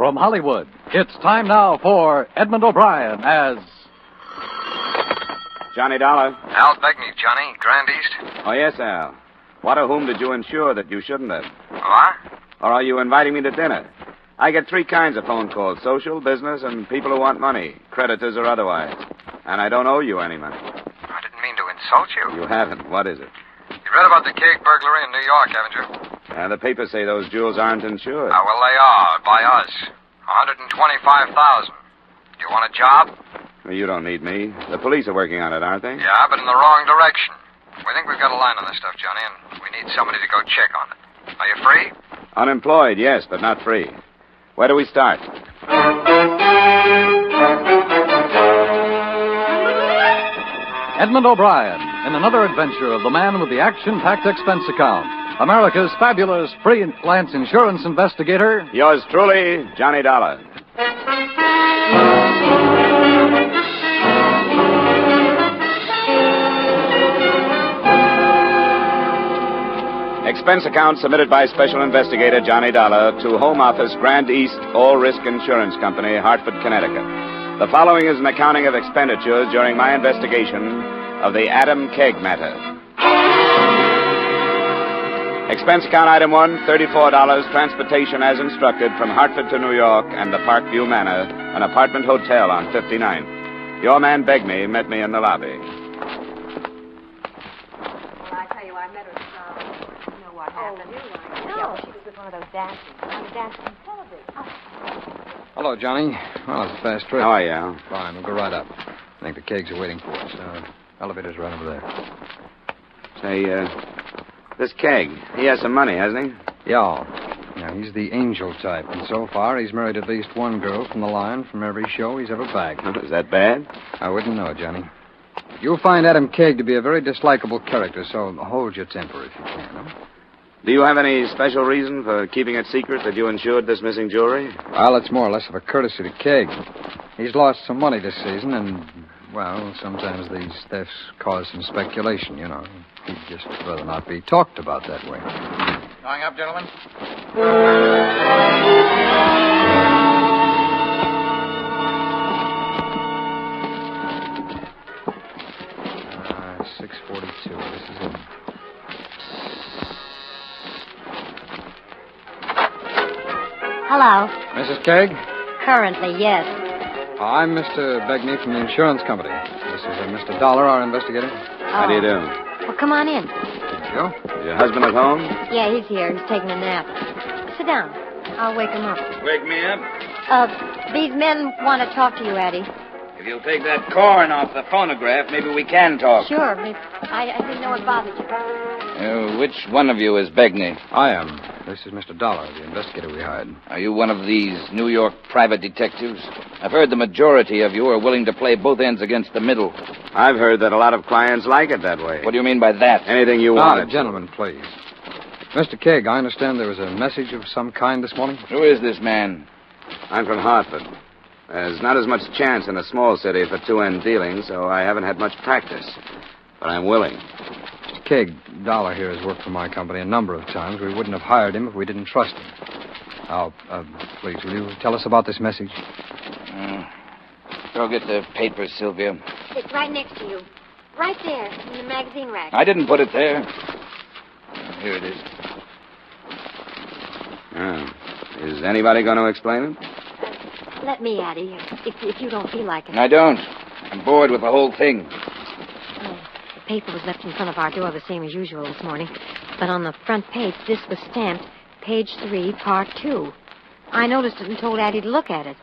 From Hollywood, it's time now for Edmund O'Brien as... Johnny Dollar. Al Begney, Johnny, Grand East. Oh, yes, Al. What or whom did you insure that you shouldn't have? What? Or are you inviting me to dinner? I get three kinds of phone calls, social, business, and people who want money, creditors or otherwise. And I don't owe you any money. I didn't mean to insult you. You haven't. What is it? You read about the Keg burglary in New York, haven't you? The papers say those jewels aren't insured. Well, they are, by us. $125,000. Do you want a job? Well, you don't need me. The police are working on it, aren't they? Yeah, but in the wrong direction. We think we've got a line on this stuff, Johnny, and we need somebody to go check on it. Are you free? Unemployed, yes, but not free. Where do we start? Edmund O'Brien in another adventure of the man with the action-packed expense account. America's fabulous freelance insurance investigator. Yours truly, Johnny Dollar. Expense account submitted by Special Investigator Johnny Dollar to Home Office, Grand East All Risk Insurance Company, Hartford, Connecticut. The following is an accounting of expenditures during my investigation of the Adam Keg Matter. Expense account item 1, $34, transportation as instructed from Hartford to New York and the Parkview Manor, an apartment hotel on 59th. Your man Begney met me in the lobby. I tell you, I met her. You know what happened? No, she was with one of those dancers. On the dancing television. Oh. Hello, Johnny. Well, it's a fast trip. How are you, Al? Fine. We'll go right up. I think the kegs are waiting for us. Elevator's right over there. Say, this Keg, he has some money, hasn't he? Yeah. Yeah, he's the angel type, and so far he's married at least one girl from the line from every show he's ever bagged. Is that bad? I wouldn't know, Johnny. You'll find Adam Keg to be a very dislikable character, so hold your temper if you can, huh? Do you have any special reason for keeping it secret that you insured this missing jewelry? Well, it's more or less of a courtesy to Keg. He's lost some money this season, and, well, sometimes these thefts cause some speculation, you know. He'd just rather not be talked about that way. Going up, gentlemen? 642. This is it. Hello. Mrs. Keg? Currently, yes. I'm Mr. Begney from the insurance company. This is Mr. Dollar, our investigator. How do you do? Well, come on in. Thank you. Is your husband at home? Yeah, he's here. He's taking a nap. Sit down. I'll wake him up. Wake me up? These men want to talk to you, Eddie. If you'll take that corn off the phonograph, maybe we can talk. Sure. I didn't know it bothered you. Which one of you is Begney? I am. This is Mr. Dollar, the investigator we hired. Are you one of these New York private detectives? I've heard the majority of you are willing to play both ends against the middle. I've heard that a lot of clients like it that way. What do you mean by that? Anything you want. Gentlemen, please. Mr. Keg, I understand there was a message of some kind this morning? Who is this man? I'm from Hartford. There's not as much chance in a small city for two-end dealing, so I haven't had much practice. But I'm willing. Mr. Keg, Dollar here has worked for my company a number of times. We wouldn't have hired him if we didn't trust him. Now, please, will you tell us about this message? Go get the papers, Sylvia. It's right next to you. Right there, in the magazine rack. I didn't put it there. Here it is. Is anybody going to explain it? Let me, Addie, if you don't feel like it. I don't. I'm bored with the whole thing. The paper was left in front of our door the same as usual this morning. But on the front page, this was stamped, page 3, part 2. I noticed it and told Addie to look at it.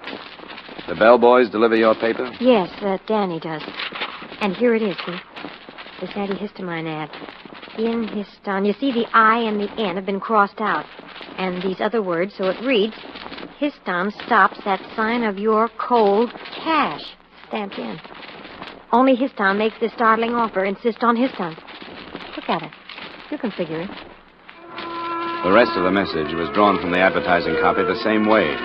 The bellboys deliver your paper? Yes, Danny does. And here it is, see? This antihistamine ad. In histon. You see, the I and the N have been crossed out. And these other words, so it reads, Histon stops that sign of your cold cash. Stamped in. Only Histon makes this startling offer. Insist on Histon. Look at it. You can figure it. The rest of the message was drawn from the advertising copy the same way.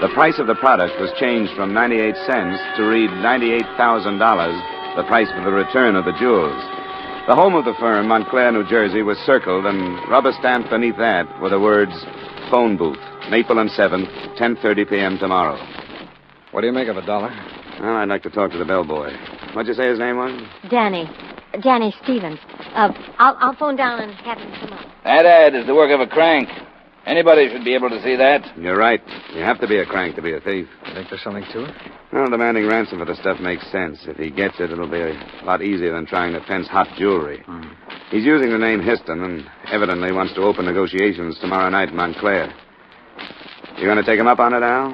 The price of the product was changed from 98 cents to read $98,000, the price for the return of the jewels. The home of the firm, Montclair, New Jersey, was circled, and rubber stamped beneath that were the words, phone booth. Maple and 7th, 10:30 p.m. tomorrow. What do you make of it, Dollar? Well, I'd like to talk to the bellboy. What'd you say his name was? Danny Stevens. I'll phone down and have him come up. That ad is the work of a crank. Anybody should be able to see that. You're right. You have to be a crank to be a thief. You think there's something to it? Well, demanding ransom for the stuff makes sense. If he gets it, it'll be a lot easier than trying to fence hot jewelry. He's using the name Histon and evidently wants to open negotiations tomorrow night in Montclair. You going to take him up on it, Al?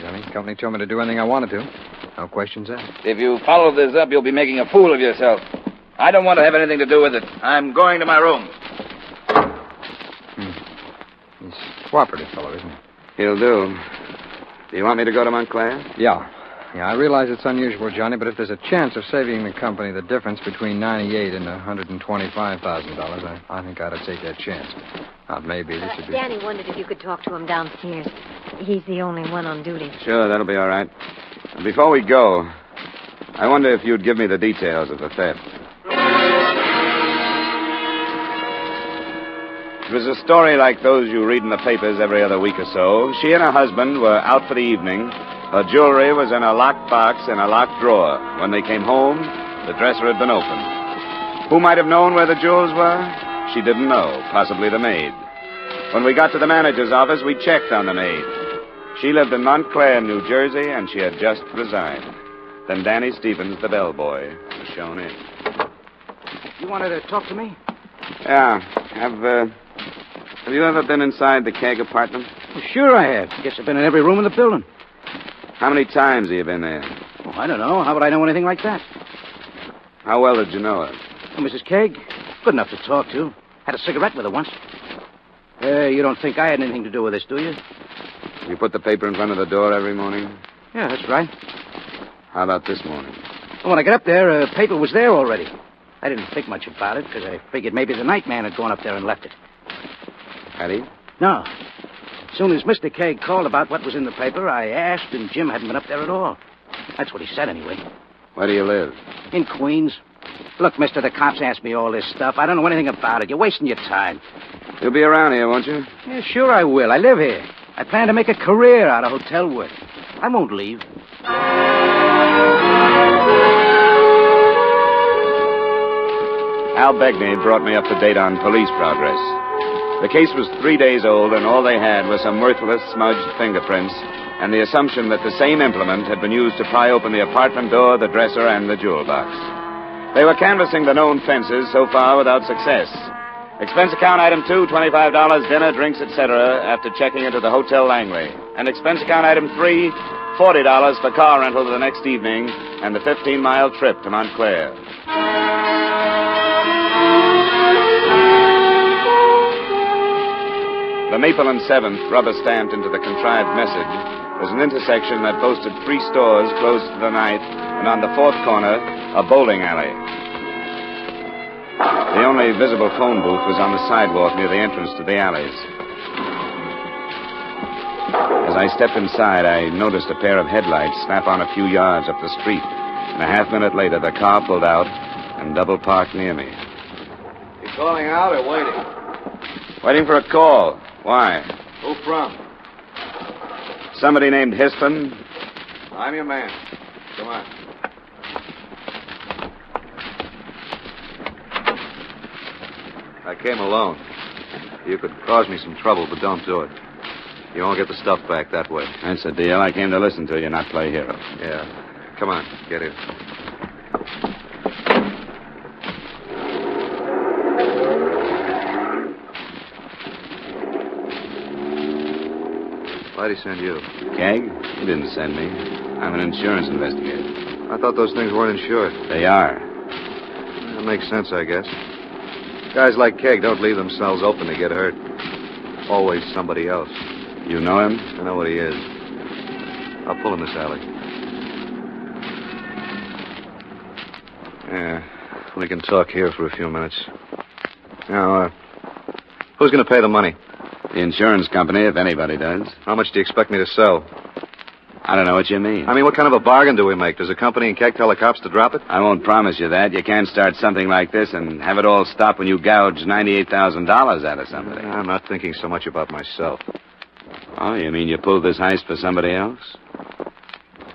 Johnny, the company told me to do anything I wanted to. No questions asked. If you follow this up, you'll be making a fool of yourself. I don't want to have anything to do with it. I'm going to my room. He's a cooperative fellow, isn't he? He'll do. Do you want me to go to Montclair? Yeah, I realize it's unusual, Johnny, but if there's a chance of saving the company the difference between $98,000 and $125,000, I think I'd take that chance. Maybe this would be... Danny wondered if you could talk to him downstairs. He's the only one on duty. Sure, that'll be all right. And before we go, I wonder if you'd give me the details of the theft. It was a story like those you read in the papers every other week or so. She and her husband were out for the evening. Her jewelry was in a locked box in a locked drawer. When they came home, the dresser had been opened. Who might have known where the jewels were? She didn't know, possibly the maid. When we got to the manager's office, we checked on the maid. She lived in Montclair, New Jersey, and she had just resigned. Then Danny Stevens, the bellboy, was shown in. You wanted to talk to me? Yeah. Have you ever been inside the Keg apartment? Well, sure I have. Guess I've been in every room in the building. How many times have you been there? Oh, I don't know. How would I know anything like that? How well did you know her? Oh, Mrs. Keg? Good enough to talk to. Had a cigarette with her once. You don't think I had anything to do with this, do you? You put the paper in front of the door every morning? Yeah, that's right. How about this morning? When I got up there, paper was there already. I didn't think much about it because I figured maybe the night man had gone up there and left it. Had he? No. As soon as Mr. Keg called about what was in the paper, I asked, and Jim hadn't been up there at all. That's what he said, anyway. Where do you live? In Queens. Look, mister, the cops asked me all this stuff. I don't know anything about it. You're wasting your time. You'll be around here, won't you? Yeah, sure I will. I live here. I plan to make a career out of hotel work. I won't leave. Al Begney brought me up to date on police progress. The case was 3 days old, and all they had was some worthless, smudged fingerprints and the assumption that the same implement had been used to pry open the apartment door, the dresser, and the jewel box. They were canvassing the known fences so far without success. Expense account item 2, $25, dinner, drinks, etc., after checking into the Hotel Langley. And expense account item 3, $40 for car rental the next evening and the 15-mile trip to Montclair. The Maple and 7th, rubber-stamped into the contrived message, was an intersection that boasted 3 stores closed for the night, and on the 4th corner, a bowling alley. The only visible phone booth was on the sidewalk near the entrance to the alleys. As I stepped inside, I noticed a pair of headlights snap on a few yards up the street, and a half-minute later, the car pulled out and double-parked near me. You calling out or waiting? Waiting for a call. Why? Who from? Somebody named Histon. I'm your man. Come on. I came alone. You could cause me some trouble, but don't do it. You won't get the stuff back that way. That's the deal. I came to listen to you, not play hero. Yeah. Come on, get in. Why'd he send you? Keg? He didn't send me. I'm an insurance investigator. I thought those things weren't insured. They are. That makes sense, I guess. Guys like Keg don't leave themselves open to get hurt. Always somebody else. You know him? I know what he is. I'll pull in this alley. Yeah, we can talk here for a few minutes. Now, who's going to pay the money? The insurance company, if anybody does. How much do you expect me to sell? I don't know what you mean. I mean, what kind of a bargain do we make? Does the company in Keg tell the cops to drop it? I won't promise you that. You can't start something like this and have it all stop when you gouge $98,000 out of somebody. I'm not thinking so much about myself. Oh, you mean you pulled this heist for somebody else?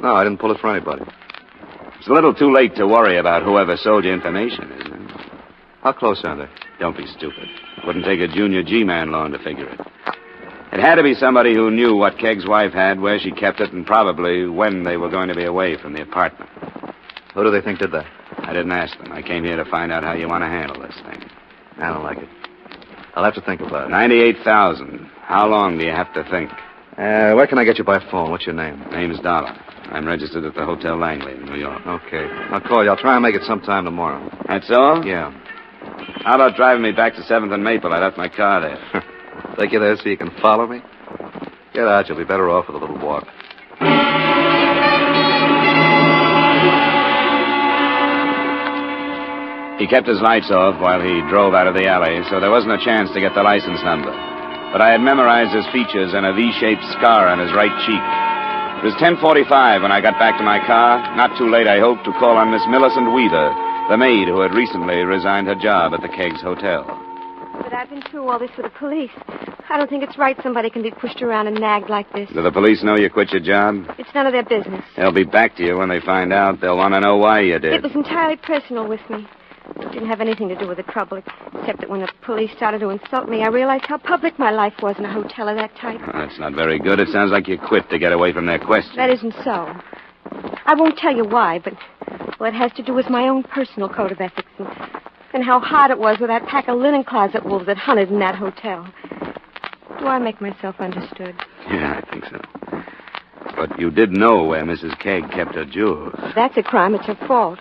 No, I didn't pull it for anybody. It's a little too late to worry about whoever sold you information, isn't it? How close are they? Don't be stupid. Wouldn't take a junior G-man long to figure it. It had to be somebody who knew what Keg's wife had, where she kept it, and probably when they were going to be away from the apartment. Who do they think did that? I didn't ask them. I came here to find out how you want to handle this thing. I don't like it. I'll have to think about it. 98,000. How long do you have to think? Where can I get you by phone? What's your name? Name's Dollar. I'm registered at the Hotel Langley in New York. Okay. I'll call you. I'll try and make it sometime tomorrow. That's all? Yeah. How about driving me back to 7th and Maple? I left my car there. Take you there so you can follow me? Get out. You'll be better off with a little walk. He kept his lights off while he drove out of the alley, so there wasn't a chance to get the license number. But I had memorized his features and a V-shaped scar on his right cheek. It was 10:45 when I got back to my car. Not too late, I hoped, to call on Miss Millicent Weaver, the maid who had recently resigned her job at the Keg's Hotel. But I've been through all this with the police. I don't think it's right somebody can be pushed around and nagged like this. Do the police know you quit your job? It's none of their business. They'll be back to you when they find out. They'll want to know why you did. It was entirely personal with me. It didn't have anything to do with the trouble, except that when the police started to insult me, I realized how public my life was in a hotel of that type. Well, that's not very good. It sounds like you quit to get away from their questions. That isn't so. I won't tell you why, but, well, it has to do with my own personal code of ethics and how hard it was with that pack of linen closet wolves that hunted in that hotel. Do I make myself understood? Yeah, I think so. But you did know where Mrs. Keg kept her jewels. If that's a crime, it's her fault.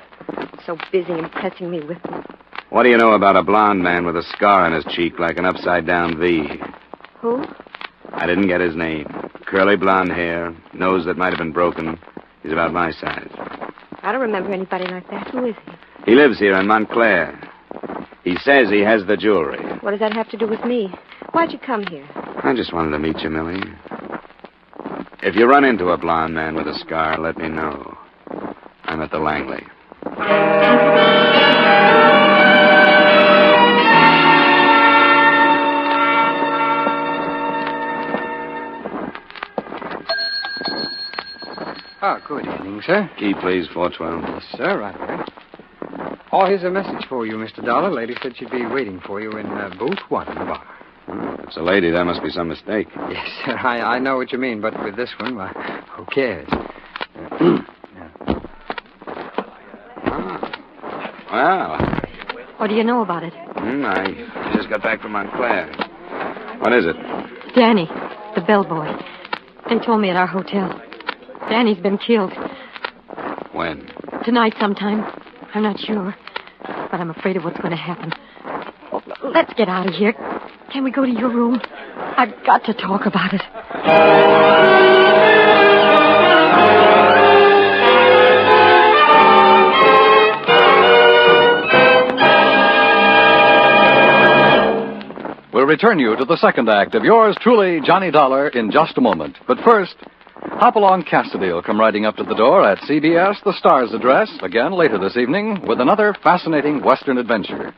So busy impressing me with them. What do you know about a blonde man with a scar on his cheek like an upside-down V? Who? I didn't get his name. Curly blonde hair, nose that might have been broken. He's about my size. I don't remember anybody like that. Who is he? He lives here in Montclair. He says he has the jewelry. What does that have to do with me? Why'd you come here? I just wanted to meet you, Millie. If you run into a blonde man with a scar, let me know. I'm at the Langley. Good evening, sir. Key, please, 412. Yes, sir, right away. Oh, here's a message for you, Mr. Dollar. Lady said she'd be waiting for you in booth 1 in the bar. Oh, if it's a lady, that must be some mistake. Yes, sir, I know what you mean, but with this one, well, who cares? Well, What do you know about it? I just got back from Montclair. What is it? Danny, the bellboy. They told me at our hotel. Danny's been killed. When? Tonight sometime. I'm not sure. But I'm afraid of what's going to happen. Oh, let's get out of here. Can we go to your room? I've got to talk about it. We'll return you to the second act of yours truly, Johnny Dollar, in just a moment. But first, Hopalong Cassidy will come riding up to the door at CBS, the Star's address, again later this evening, with another fascinating Western adventure.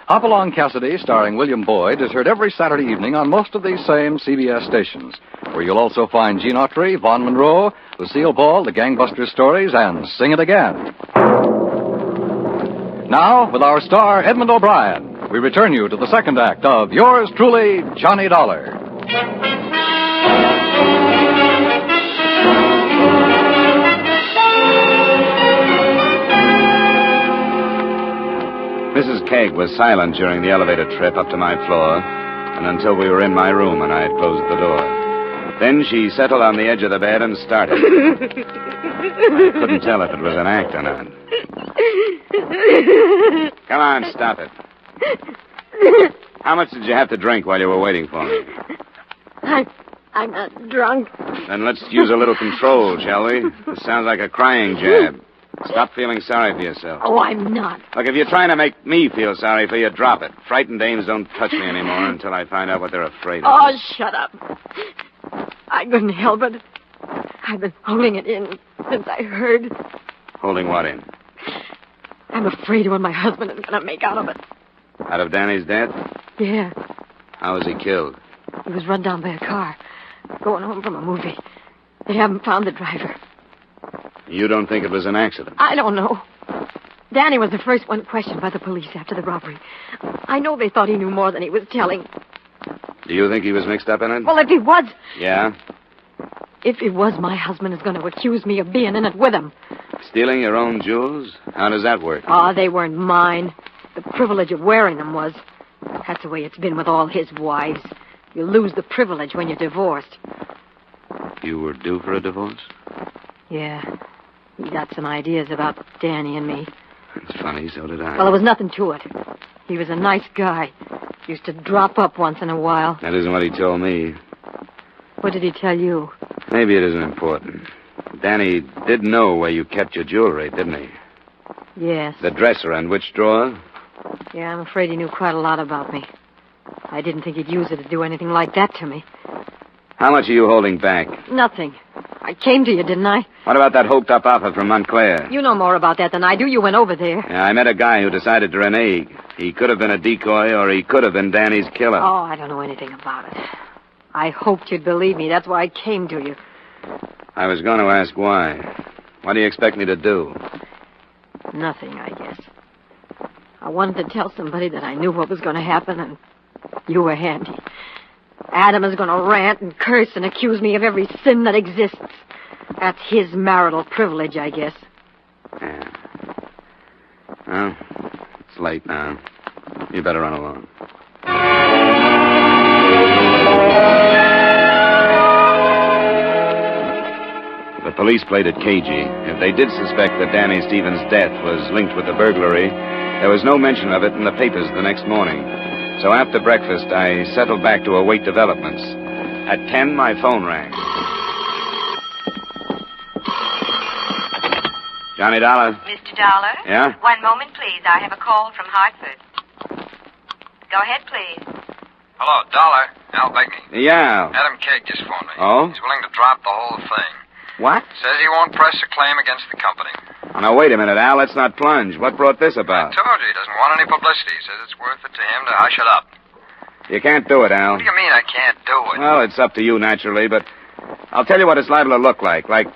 Hopalong Cassidy, starring William Boyd, is heard every Saturday evening on most of these same CBS stations, where you'll also find Gene Autry, Vaughn Monroe, Lucille Ball, the Gangbusters stories, and Sing It Again. Now, with our star, Edmund O'Brien, we return you to the second act of yours truly, Johnny Dollar. Mrs. Keg was silent during the elevator trip up to my floor, and until we were in my room and I had closed the door. Then she settled on the edge of the bed and started. I couldn't tell if it was an act or not. Come on, stop it. How much did you have to drink while you were waiting for me? I'm not drunk. Then let's use a little control, shall we? This sounds like a crying jab. Stop feeling sorry for yourself. Oh, I'm not. Look, if you're trying to make me feel sorry for you, drop it. Frightened dames don't touch me anymore until I find out what they're afraid of. Oh, shut up. I couldn't help it. I've been holding it in since I heard. Holding what in? I'm afraid of what my husband is going to make out of it. Out of Danny's death? Yeah. How was he killed? He was run down by a car. going home from a movie. They haven't found the driver. You don't think it was an accident? I don't know. Danny was the first one questioned by the police after the robbery. I know they thought he knew more than he was telling. Do you think he was mixed up in it? Well, if he was... Yeah? If he was, my husband is going to accuse me of being in it with him. Stealing your own jewels? How does that work? Oh, they weren't mine. The privilege of wearing them was. That's the way it's been with all his wives. You lose the privilege when you're divorced. You were due for a divorce? Yeah. He got some ideas about Danny and me. It's funny, so did I. Well, there was nothing to it. He was a nice guy. Used to drop up once in a while. That isn't what he told me. What did he tell you? Maybe it isn't important. Danny did know where you kept your jewelry, didn't he? Yes. The dresser and which drawer? Yeah, I'm afraid he knew quite a lot about me. I didn't think he'd use it to do anything like that to me. How much are you holding back? Nothing. I came to you, didn't I? What about that hoked-up offer from Montclair? You know more about that than I do. You went over there. Yeah, I met a guy who decided to renege. He could have been a decoy, or he could have been Danny's killer. Oh, I don't know anything about it. I hoped you'd believe me. That's why I came to you. I was going to ask why. What do you expect me to do? Nothing, I guess. I wanted to tell somebody that I knew what was going to happen, and you were handy. Adam is going to rant and curse and accuse me of every sin that exists. That's his marital privilege, I guess. Yeah. Well, it's late now. You better run along. The police played it cagey. If they did suspect that Danny Stevens' death was linked with the burglary, there was no mention of it in the papers the next morning. So after breakfast, I settled back to await developments. At 10, my phone rang. Johnny Dollar. Mr. Dollar? Yeah? 1 moment, please. I have a call from Hartford. Go ahead, please. Hello, Dollar. Al Begney. Yeah. Adam Keg just phoned me. Oh? He's willing to drop the whole thing. What? Says he won't press a claim against the company. Oh, now, wait a minute, Al. Let's not plunge. What brought this I about? told you he doesn't want any publicity. He says it's worth it to him to hush it up. You can't do it, Al. What do you mean I can't do it? Well, it's up to you, naturally, but I'll tell you what it's liable to look like. Like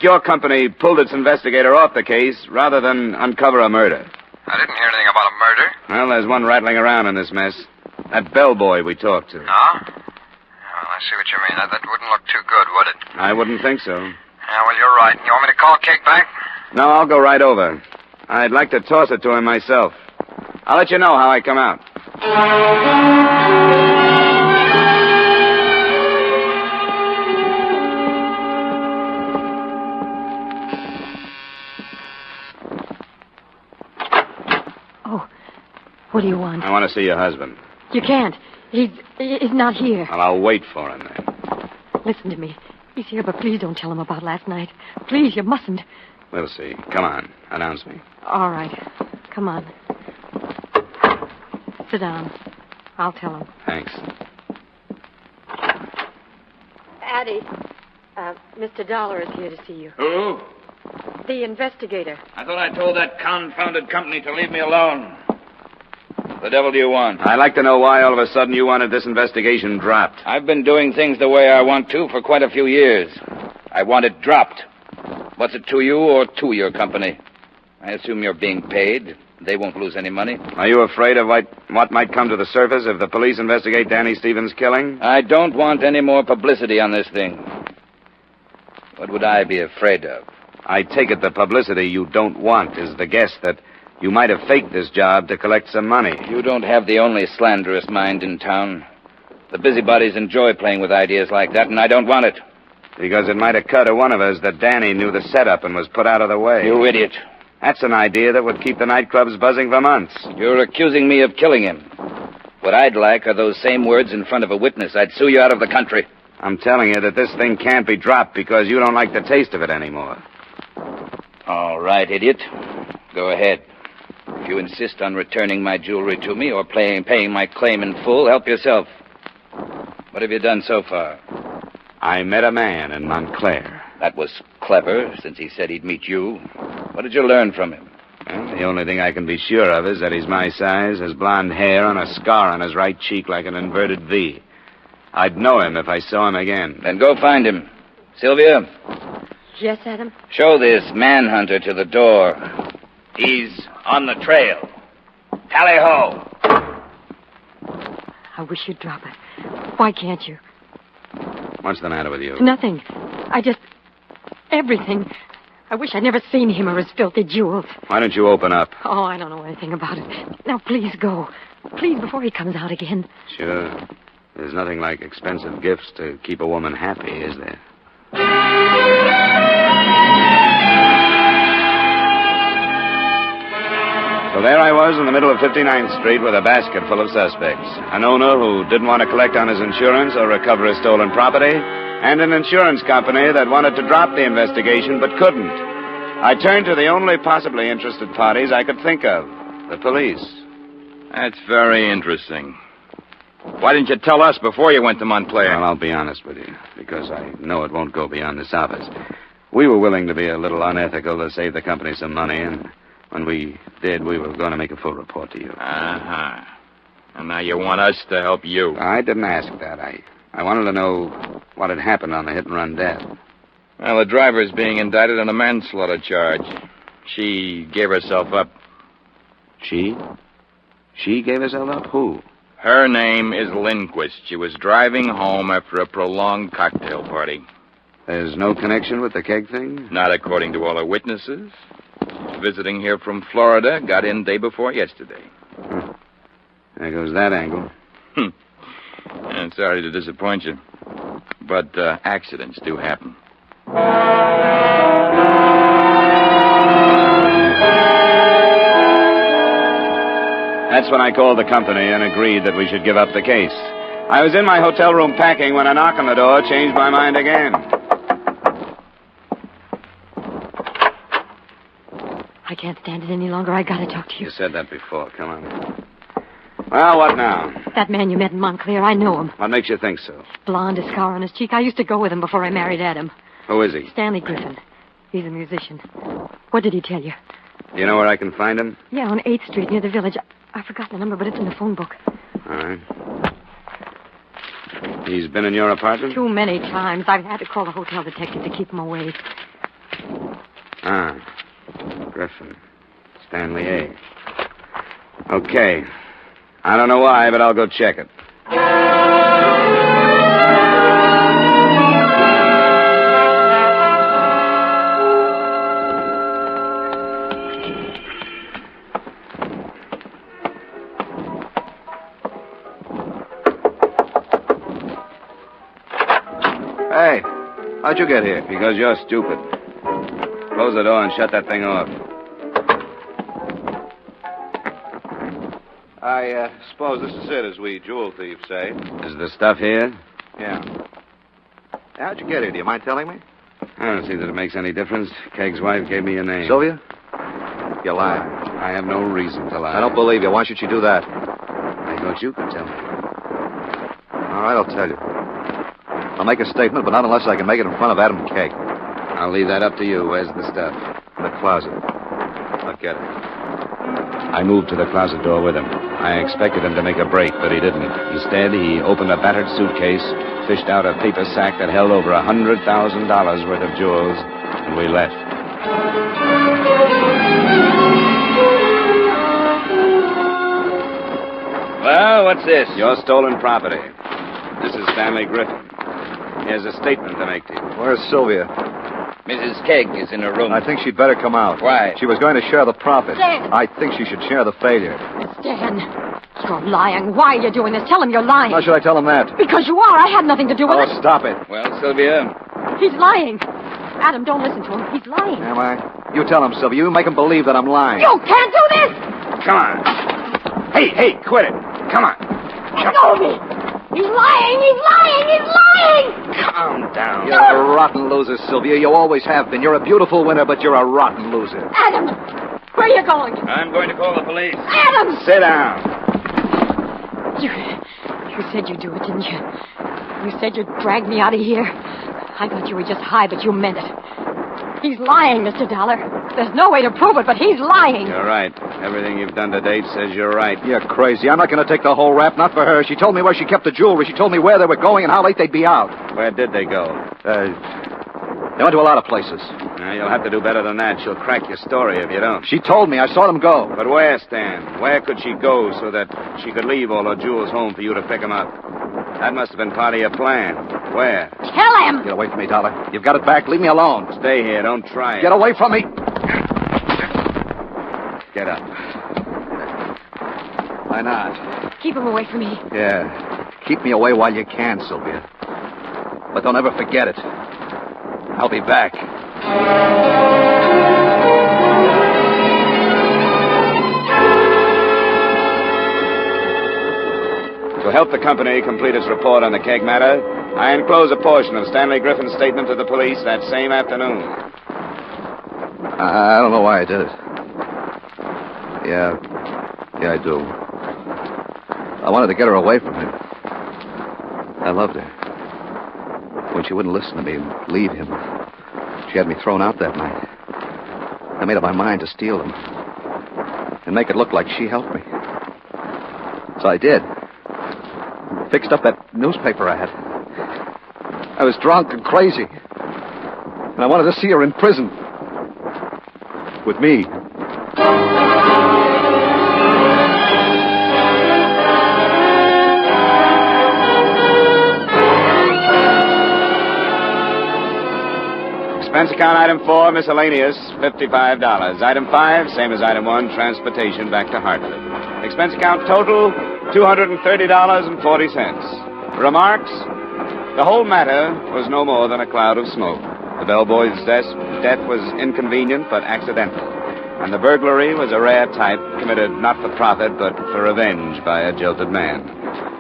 your company pulled its investigator off the case rather than uncover a murder. I didn't hear anything about a murder. Well, there's one rattling around in this mess. That bellboy we talked to. No? Well, I see what you mean. That wouldn't look too good, would it? I wouldn't think so. Yeah, well, you're right. You want me to call Keg back? No, I'll go right over. I'd like to toss it to him myself. I'll let you know how I come out. Oh, what do you want? I want to see your husband. You can't. He's not here. Well, I'll wait for him then. Listen to me. He's here, but please don't tell him about last night. Please, you mustn't. We'll see. Come on. Announce me. All right. Come on. Sit down. I'll tell him. Thanks. Addie, Mr. Dollar is here to see you. Who? The investigator. I thought I told that confounded company to leave me alone. The devil do you want? I'd like to know why all of a sudden you wanted this investigation dropped. I've been doing things the way I want to for quite a few years. I want it dropped. What's it to you or to your company? I assume you're being paid. They won't lose any money. Are you afraid of what might come to the surface if the police investigate Danny Stevens' killing? I don't want any more publicity on this thing. What would I be afraid of? I take it the publicity you don't want is the guess that you might have faked this job to collect some money. You don't have the only slanderous mind in town. The busybodies enjoy playing with ideas like that, and I don't want it. Because it might occur to one of us that Danny knew the setup and was put out of the way. You idiot. That's an idea that would keep the nightclubs buzzing for months. You're accusing me of killing him. What I'd like are those same words in front of a witness. I'd sue you out of the country. I'm telling you that this thing can't be dropped because you don't like the taste of it anymore. All right, idiot. Go ahead. If you insist on returning my jewelry to me or paying my claim in full, help yourself. What have you done so far? I met a man in Montclair. That was clever, since he said he'd meet you. What did you learn from him? Well, the only thing I can be sure of is that he's my size, has blonde hair, and a scar on his right cheek like an inverted V. I'd know him if I saw him again. Then go find him. Sylvia, Yes, Adam? show this manhunter to the door. He's on the trail. Tally-ho! I wish you'd drop it. Why can't you? What's the matter with you? Nothing. Everything. I wish I'd never seen him or his filthy jewels. Why don't you open up? Oh, I don't know anything about it. Now, please go. Please, before he comes out again. Sure. There's nothing like expensive gifts to keep a woman happy, is there? So there I was in the middle of 59th Street with a basket full of suspects. An owner who didn't want to collect on his insurance or recover his stolen property, and an insurance company that wanted to drop the investigation but couldn't. I turned to the only possibly interested parties I could think of, the police. That's very interesting. Why didn't you tell us before you went to Montclair? Well, I'll be honest with you, because I know it won't go beyond this office. We were willing to be a little unethical to save the company some money, and when we did, we were going to make a full report to you. Uh-huh. And now you want us to help you. I didn't ask that. I wanted to know what had happened on the hit-and-run death. Well, the driver's being indicted on a manslaughter charge. She gave herself up. She? She gave herself up? Who? Her name is Lindquist. She was driving home after a prolonged cocktail party. There's no connection with the keg thing? Not according to all her witnesses. She's visiting here from Florida. Got in day before yesterday. Huh. There goes that angle. I'm sorry to disappoint you. But accidents do happen. That's when I called the company and agreed that we should give up the case. I was in my hotel room packing when a knock on the door changed my mind again. I can't stand it any longer. I gotta talk to you. You said that before. Come on. Well, what now? That man you met in Montclair, I know him. What makes you think so? Blonde, a scar on his cheek. I used to go with him before I married Adam. Who is he? Stanley Griffin. He's a musician. What did he tell you? Do you know where I can find him? Yeah, on 8th Street near the village. I forgot the number, but it's in the phone book. All right. He's been in your apartment? Too many times. I've had to call the hotel detective to keep him away. Ah. Griffin. Stanley A. Okay. I don't know why, but I'll go check it. Hey, how'd you get here? Because you're stupid. Close the door and shut that thing off. I suppose this is it, as we jewel thieves say. Is the stuff here? Yeah. How'd you get here? Do you mind telling me? I don't see that it makes any difference. Keg's wife gave me your name. Sylvia? You're lying. I have no reason to lie. I don't believe you. Why should you do that? I thought you could tell me. All right, I'll tell you. I'll make a statement, but not unless I can make it in front of Adam Keg. I'll leave that up to you. Where's the stuff? In the closet. I'll get it. I moved to the closet door with him. I expected him to make a break, but he didn't. Instead, he opened a battered suitcase, fished out a paper sack that held over $100,000 worth of jewels, and we left. Well, what's this? Your stolen property. This is Stanley Griffin. He has a statement to make to you. Where's Sylvia? Mrs. Keg is in her room. I think she'd better come out. Why? She was going to share the profit. Stan! I think she should share the failure. Stan, you're lying. Why are you doing this? Tell him you're lying. How should I tell him that? Because you are. I had nothing to do with it. Oh, stop it. Well, Sylvia, He's lying. Adam, don't listen to him. He's lying. Am I? You tell him, Sylvia. You make him believe that I'm lying. You can't do this! Come on. Hey, quit it. Come on. Let go of me! He's lying! He's lying! He's lying! Calm down. You're a rotten loser, Sylvia. You always have been. You're a beautiful winner, but you're a rotten loser. Adam! Where are you going? I'm going to call the police. Adam! Sit down. You said you'd do it, didn't you? You said you'd drag me out of here. I thought you were just high, but you meant it. He's lying, Mr. Dollar. There's no way to prove it, but he's lying. You're right. Everything you've done to date says you're right. You're crazy. I'm not going to take the whole rap, not for her. She told me where she kept the jewelry. She told me where they were going and how late they'd be out. Where did they go? They went to a lot of places. Now, you'll have to do better than that. She'll crack your story if you don't. She told me. I saw them go. But where, Stan? Where could she go so that she could leave all her jewels home for you to pick them up? That must have been part of your plan. Where? Tell him! Get away from me, Dollar. You've got it back. Leave me alone. Stay here. Don't try it. Get away from me. Get up. Why not? Keep him away from me. Yeah. Keep me away while you can, Sylvia. But don't ever forget it. I'll be back. To help the company complete its report on the Keg Matter, I enclose a portion of Stanley Griffin's statement to the police that same afternoon. I don't know why I did it. Yeah, I do. I wanted to get her away from him. I loved her. When she wouldn't listen to me and leave him, she had me thrown out that night. I made up my mind to steal them and make it look like she helped me. So I did. Fixed up that newspaper I had. I was drunk and crazy. And I wanted to see her in prison. With me. Expense account item 4, miscellaneous, $55. Item 5, same as item 1, transportation back to Hartford. Expense account total, $230.40. Remarks? The whole matter was no more than a cloud of smoke. The bellboy's death was inconvenient but accidental. And the burglary was a rare type committed not for profit but for revenge by a jilted man.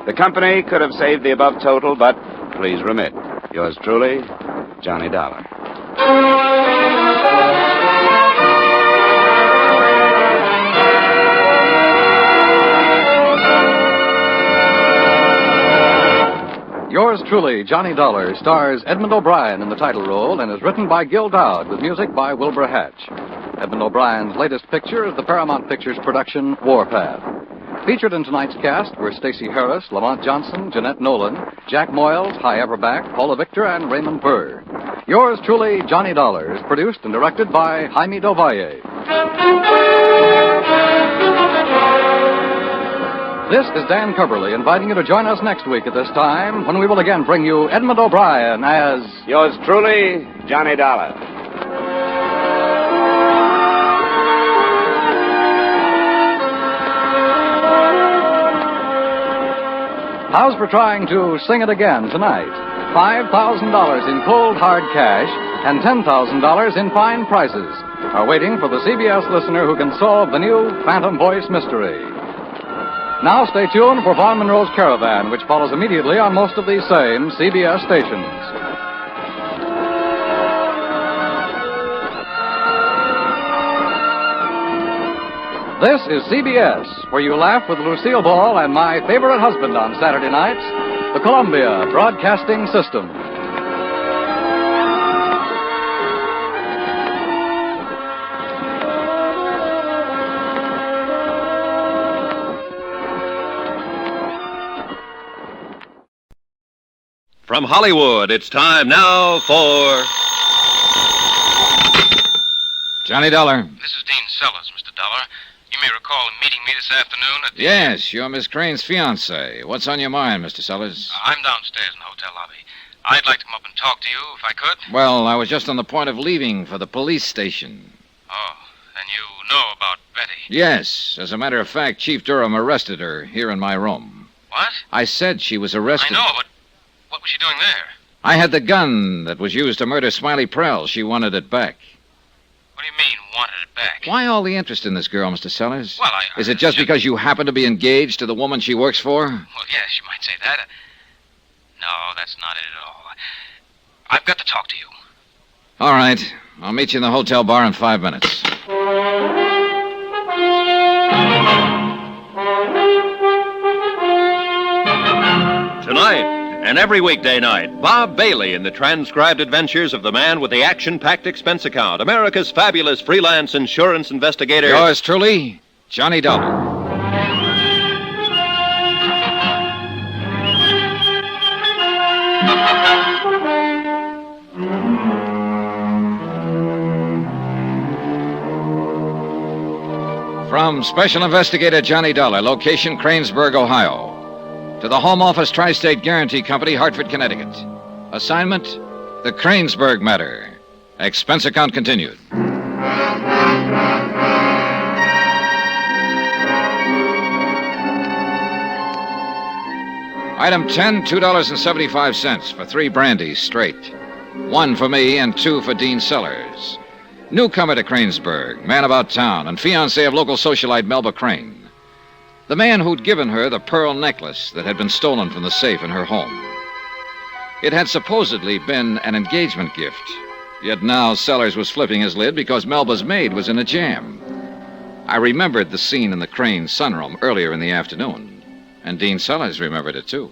The company could have saved the above total, but please remit. Yours truly, Johnny Dollar. Yours truly, Johnny Dollar, stars Edmund O'Brien in the title role and is written by Gil Dowd with music by Wilbur Hatch. Edmund O'Brien's latest picture is the Paramount Pictures production Warpath. Featured in tonight's cast were Stacey Harris, Lamont Johnson, Jeanette Nolan, Jack Moyles, Hy Everback, Paula Victor, and Raymond Burr. Yours truly, Johnny Dollar, is produced and directed by Jaime Del Valle. This is Dan Coverly inviting you to join us next week at this time when we will again bring you Edmund O'Brien as... Yours truly, Johnny Dollar. How's for trying to sing it again tonight? $5,000 in cold, hard cash and $10,000 in fine prizes are waiting for the CBS listener who can solve the new Phantom Voice mystery. Now stay tuned for Vaughn Monroe's Caravan, which follows immediately on most of these same CBS stations. This is CBS, where you laugh with Lucille Ball and my favorite husband on Saturday nights, the Columbia Broadcasting System. From Hollywood, it's time now for... Johnny Dollar. This is Dean Sellers, Mr. Dollar. You may recall meeting me this afternoon at the... Yes, you're Miss Crane's fiancé. What's on your mind, Mr. Sellers? I'm downstairs in the hotel lobby. I'd like to come up and talk to you, if I could. Well, I was just on the point of leaving for the police station. Oh, then you know about Betty. Yes. As a matter of fact, Chief Durham arrested her here in my room. What? I said she was arrested. I know, but what was she doing there? I had the gun that was used to murder Smiley Prell. She wanted it back. What do you mean, wanted it back? Why all the interest in this girl, Mr. Sellers? Well, Is it just because you happen to be engaged to the woman she works for? Well, yes, you might say that. No, that's not it at all. I've got to talk to you. All right. I'll meet you in the hotel bar in 5 minutes. Tonight, and every weekday night, Bob Bailey in the transcribed adventures of the man with the action-packed expense account, America's fabulous freelance insurance investigator... Yours truly, Johnny Dollar. From Special Investigator Johnny Dollar, location Cranesburg, Ohio. To the Home Office Tri-State Guarantee Company, Hartford, Connecticut. Assignment, the Cranesburg Matter. Expense account continued. Item 10, $2.75 for 3 brandies straight. 1 for me and 2 for Dean Sellers. Newcomer to Cranesburg, man about town, and fiancé of local socialite Melba Crane. The man who'd given her the pearl necklace that had been stolen from the safe in her home. It had supposedly been an engagement gift, yet now Sellers was flipping his lid because Melba's maid was in a jam. I remembered the scene in the Crane sunroom earlier in the afternoon, and Dean Sellers remembered it too.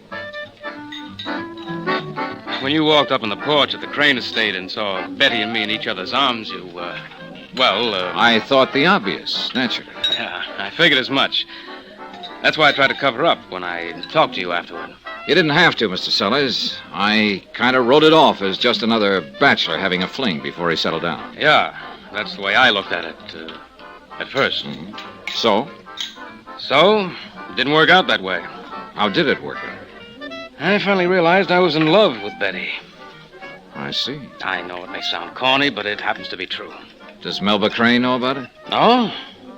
When you walked up on the porch at the Crane estate and saw Betty and me in each other's arms, you, I thought the obvious, naturally. Yeah, I figured as much. That's why I tried to cover up when I talked to you afterward. You didn't have to, Mr. Sellers. I kind of wrote it off as just another bachelor having a fling before he settled down. Yeah, that's the way I looked at it, at first. Mm-hmm. So? So, it didn't work out that way. How did it work out? I finally realized I was in love with Betty. I see. I know it may sound corny, but it happens to be true. Does Melba Crane know about it? No?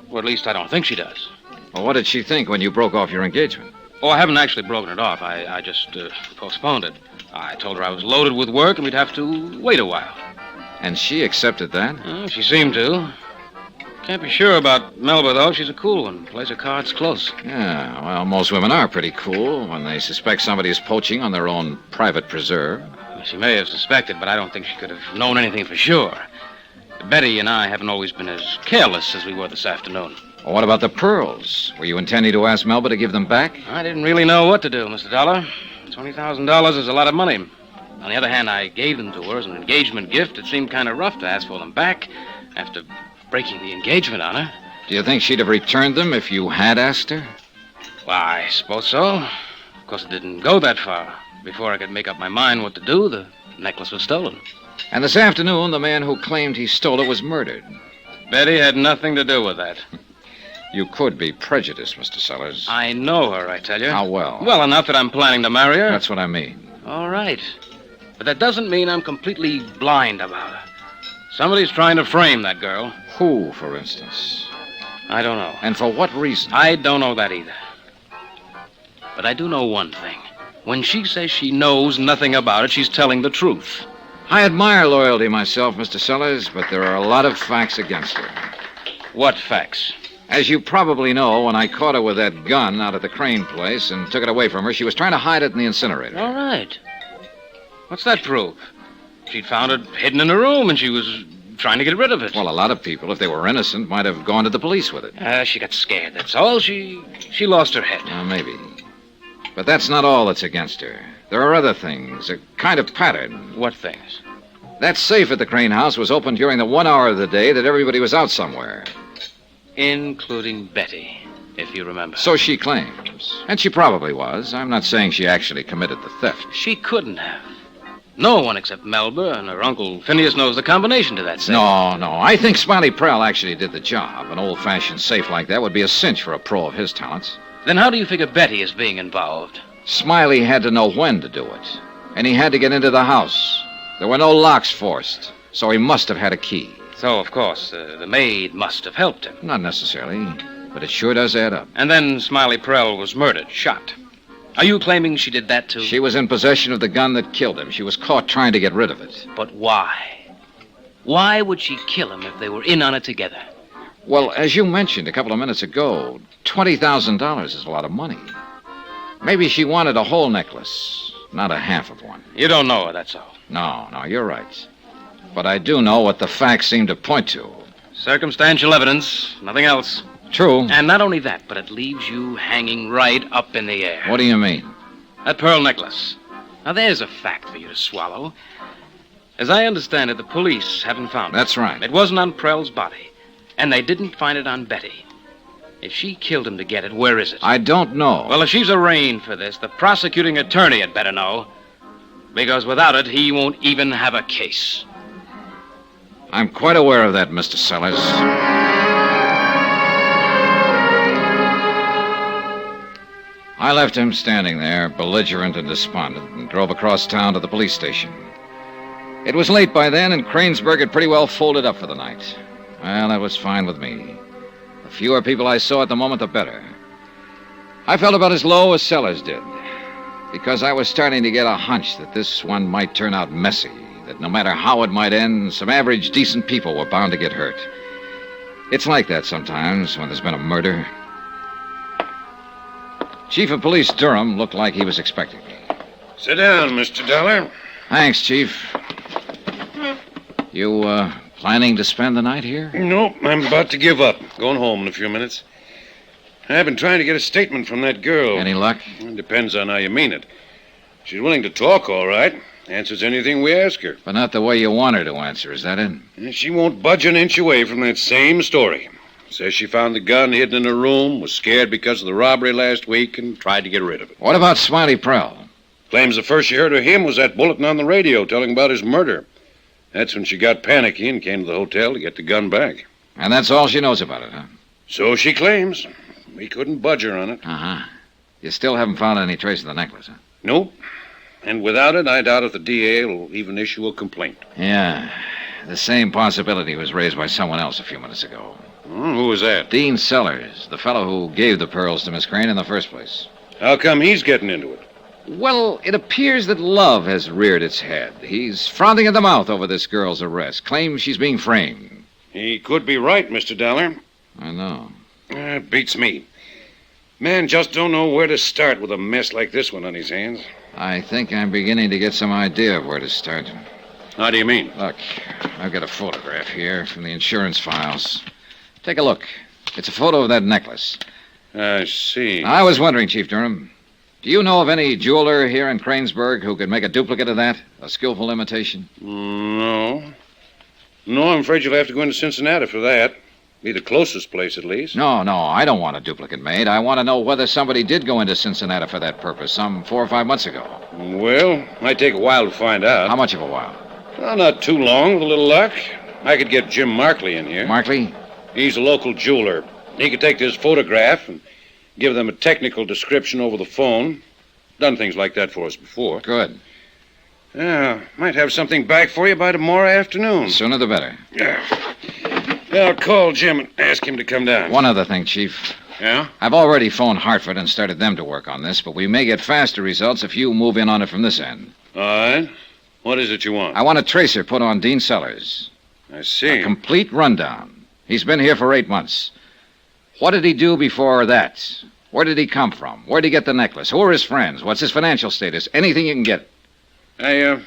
Or at least I don't think she does. Well, what did she think when you broke off your engagement? Oh, I haven't actually broken it off. I just postponed it. I told her I was loaded with work and we'd have to wait a while. And she accepted that? She seemed to. Can't be sure about Melba, though. She's a cool one. Plays her cards close. Yeah, well, most women are pretty cool when they suspect somebody is poaching on their own private preserve. She may have suspected, but I don't think she could have known anything for sure. Betty and I haven't always been as careless as we were this afternoon. Well, what about the pearls? Were you intending to ask Melba to give them back? I didn't really know what to do, Mr. Dollar. $20,000 is a lot of money. On the other hand, I gave them to her as an engagement gift. It seemed kind of rough to ask for them back after breaking the engagement on her. Do you think she'd have returned them if you had asked her? Well, I suppose so. Of course, it didn't go that far. Before I could make up my mind what to do, the necklace was stolen. And this afternoon, the man who claimed he stole it was murdered. Betty had nothing to do with that. You could be prejudiced, Mr. Sellers. I know her, I tell you. How well? Well enough that I'm planning to marry her. That's what I mean. All right. But that doesn't mean I'm completely blind about her. Somebody's trying to frame that girl. Who, for instance? I don't know. And for what reason? I don't know that either. But I do know one thing. When she says she knows nothing about it, she's telling the truth. I admire loyalty myself, Mr. Sellers, but there are a lot of facts against her. What facts? As you probably know, when I caught her with that gun out at the Crane place and took it away from her, she was trying to hide it in the incinerator. All right. What's that prove? She'd found it hidden in her room, and she was trying to get rid of it. Well, a lot of people, if they were innocent, might have gone to the police with it. She got scared, that's all. She lost her head. Maybe. But that's not all that's against her. There are other things, a kind of pattern. What things? That safe at the Crane house was open during the 1 hour of the day that everybody was out somewhere. Including Betty, if you remember. So she claims. And she probably was. I'm not saying she actually committed the theft. She couldn't have. No one except Melba and her uncle Phineas knows the combination to that safe. No. I think Smiley Prell actually did the job. An old-fashioned safe like that would be a cinch for a pro of his talents. Then how do you figure Betty is being involved? Smiley had to know when to do it. And he had to get into the house. There were no locks forced, so he must have had a key. So, of course, the maid must have helped him. Not necessarily, but it sure does add up. And then Smiley Prell was murdered, shot. Are you claiming she did that too? She was in possession of the gun that killed him. She was caught trying to get rid of it. But why? Why would she kill him if they were in on it together? Well, as you mentioned a couple of minutes ago, $20,000 is a lot of money. Maybe she wanted a whole necklace, not a half of one. You don't know her, that's all. No, you're right. But I do know what the facts seem to point to. Circumstantial evidence, nothing else. True. And not only that, but it leaves you hanging right up in the air. What do you mean? That pearl necklace. Now, there's a fact for you to swallow. As I understand it, the police haven't found it. That's right. It wasn't on Prell's body, and they didn't find it on Betty. If she killed him to get it, where is it? I don't know. Well, if she's arraigned for this, the prosecuting attorney had better know. Because without it, he won't even have a case. I'm quite aware of that, Mr. Sellers. I left him standing there, belligerent and despondent, and drove across town to the police station. It was late by then, and Cranesburg had pretty well folded up for the night. Well, that was fine with me. The fewer people I saw at the moment, the better. I felt about as low as Sellers did, because I was starting to get a hunch that this one might turn out messy, that no matter how it might end, some average, decent people were bound to get hurt. It's like that sometimes when there's been a murder. Chief of Police Durham looked like he was expecting me. Sit down, Mr. Dollar. Thanks, Chief. You, planning to spend the night here? Nope, I'm about to give up. Going home in a few minutes. I've been trying to get a statement from that girl. Any luck? It depends on how you mean it. She's willing to talk, all right. Answers anything we ask her. But not the way you want her to answer, is that it? And she won't budge an inch away from that same story. Says she found the gun hidden in her room, was scared because of the robbery last week, and tried to get rid of it. What about Smiley Prell? Claims the first she heard of him was that bulletin on the radio telling about his murder. That's when she got panicky and came to the hotel to get the gun back. And that's all she knows about it, huh? So she claims. We couldn't budge her on it. Uh-huh. You still haven't found any trace of the necklace, huh? Nope. And without it, I doubt if the DA will even issue a complaint. Yeah. The same possibility was raised by someone else a few minutes ago. Who was that? Dean Sellers, the fellow who gave the pearls to Miss Crane in the first place. How come he's getting into it? Well, it appears that love has reared its head. He's frothing at the mouth over this girl's arrest. Claims she's being framed. He could be right, Mr. Dollar. I know. It beats me. Man just don't know where to start with a mess like this one on his hands. I think I'm beginning to get some idea of where to start. How do you mean? Look, I've got a photograph here from the insurance files. Take a look. It's a photo of that necklace. I see. I was wondering, Chief Durham, do you know of any jeweler here in Cranesburg who could make a duplicate of that? A skillful imitation? No. No, I'm afraid you'll have to go into Cincinnati for that. Be the closest place, at least. No, I don't want a duplicate made. I want to know whether somebody did go into Cincinnati for that purpose some 4 or 5 months ago. Well, might take a while to find out. How much of a while? Well, not too long, with a little luck. I could get Jim Markley in here. Markley? He's a local jeweler. He could take this photograph and give them a technical description over the phone. Done things like that for us before. Good. Yeah, might have something back for you by tomorrow afternoon. The sooner the better. Yeah. I'll call Jim and ask him to come down. One other thing, Chief. Yeah? I've already phoned Hartford and started them to work on this, but we may get faster results if you move in on it from this end. All right. What is it you want? I want a tracer put on Dean Sellers. I see. A complete rundown. He's been here for 8 months. What did he do before that? Where did he come from? Where did he get the necklace? Who are his friends? What's his financial status? Anything you can get. I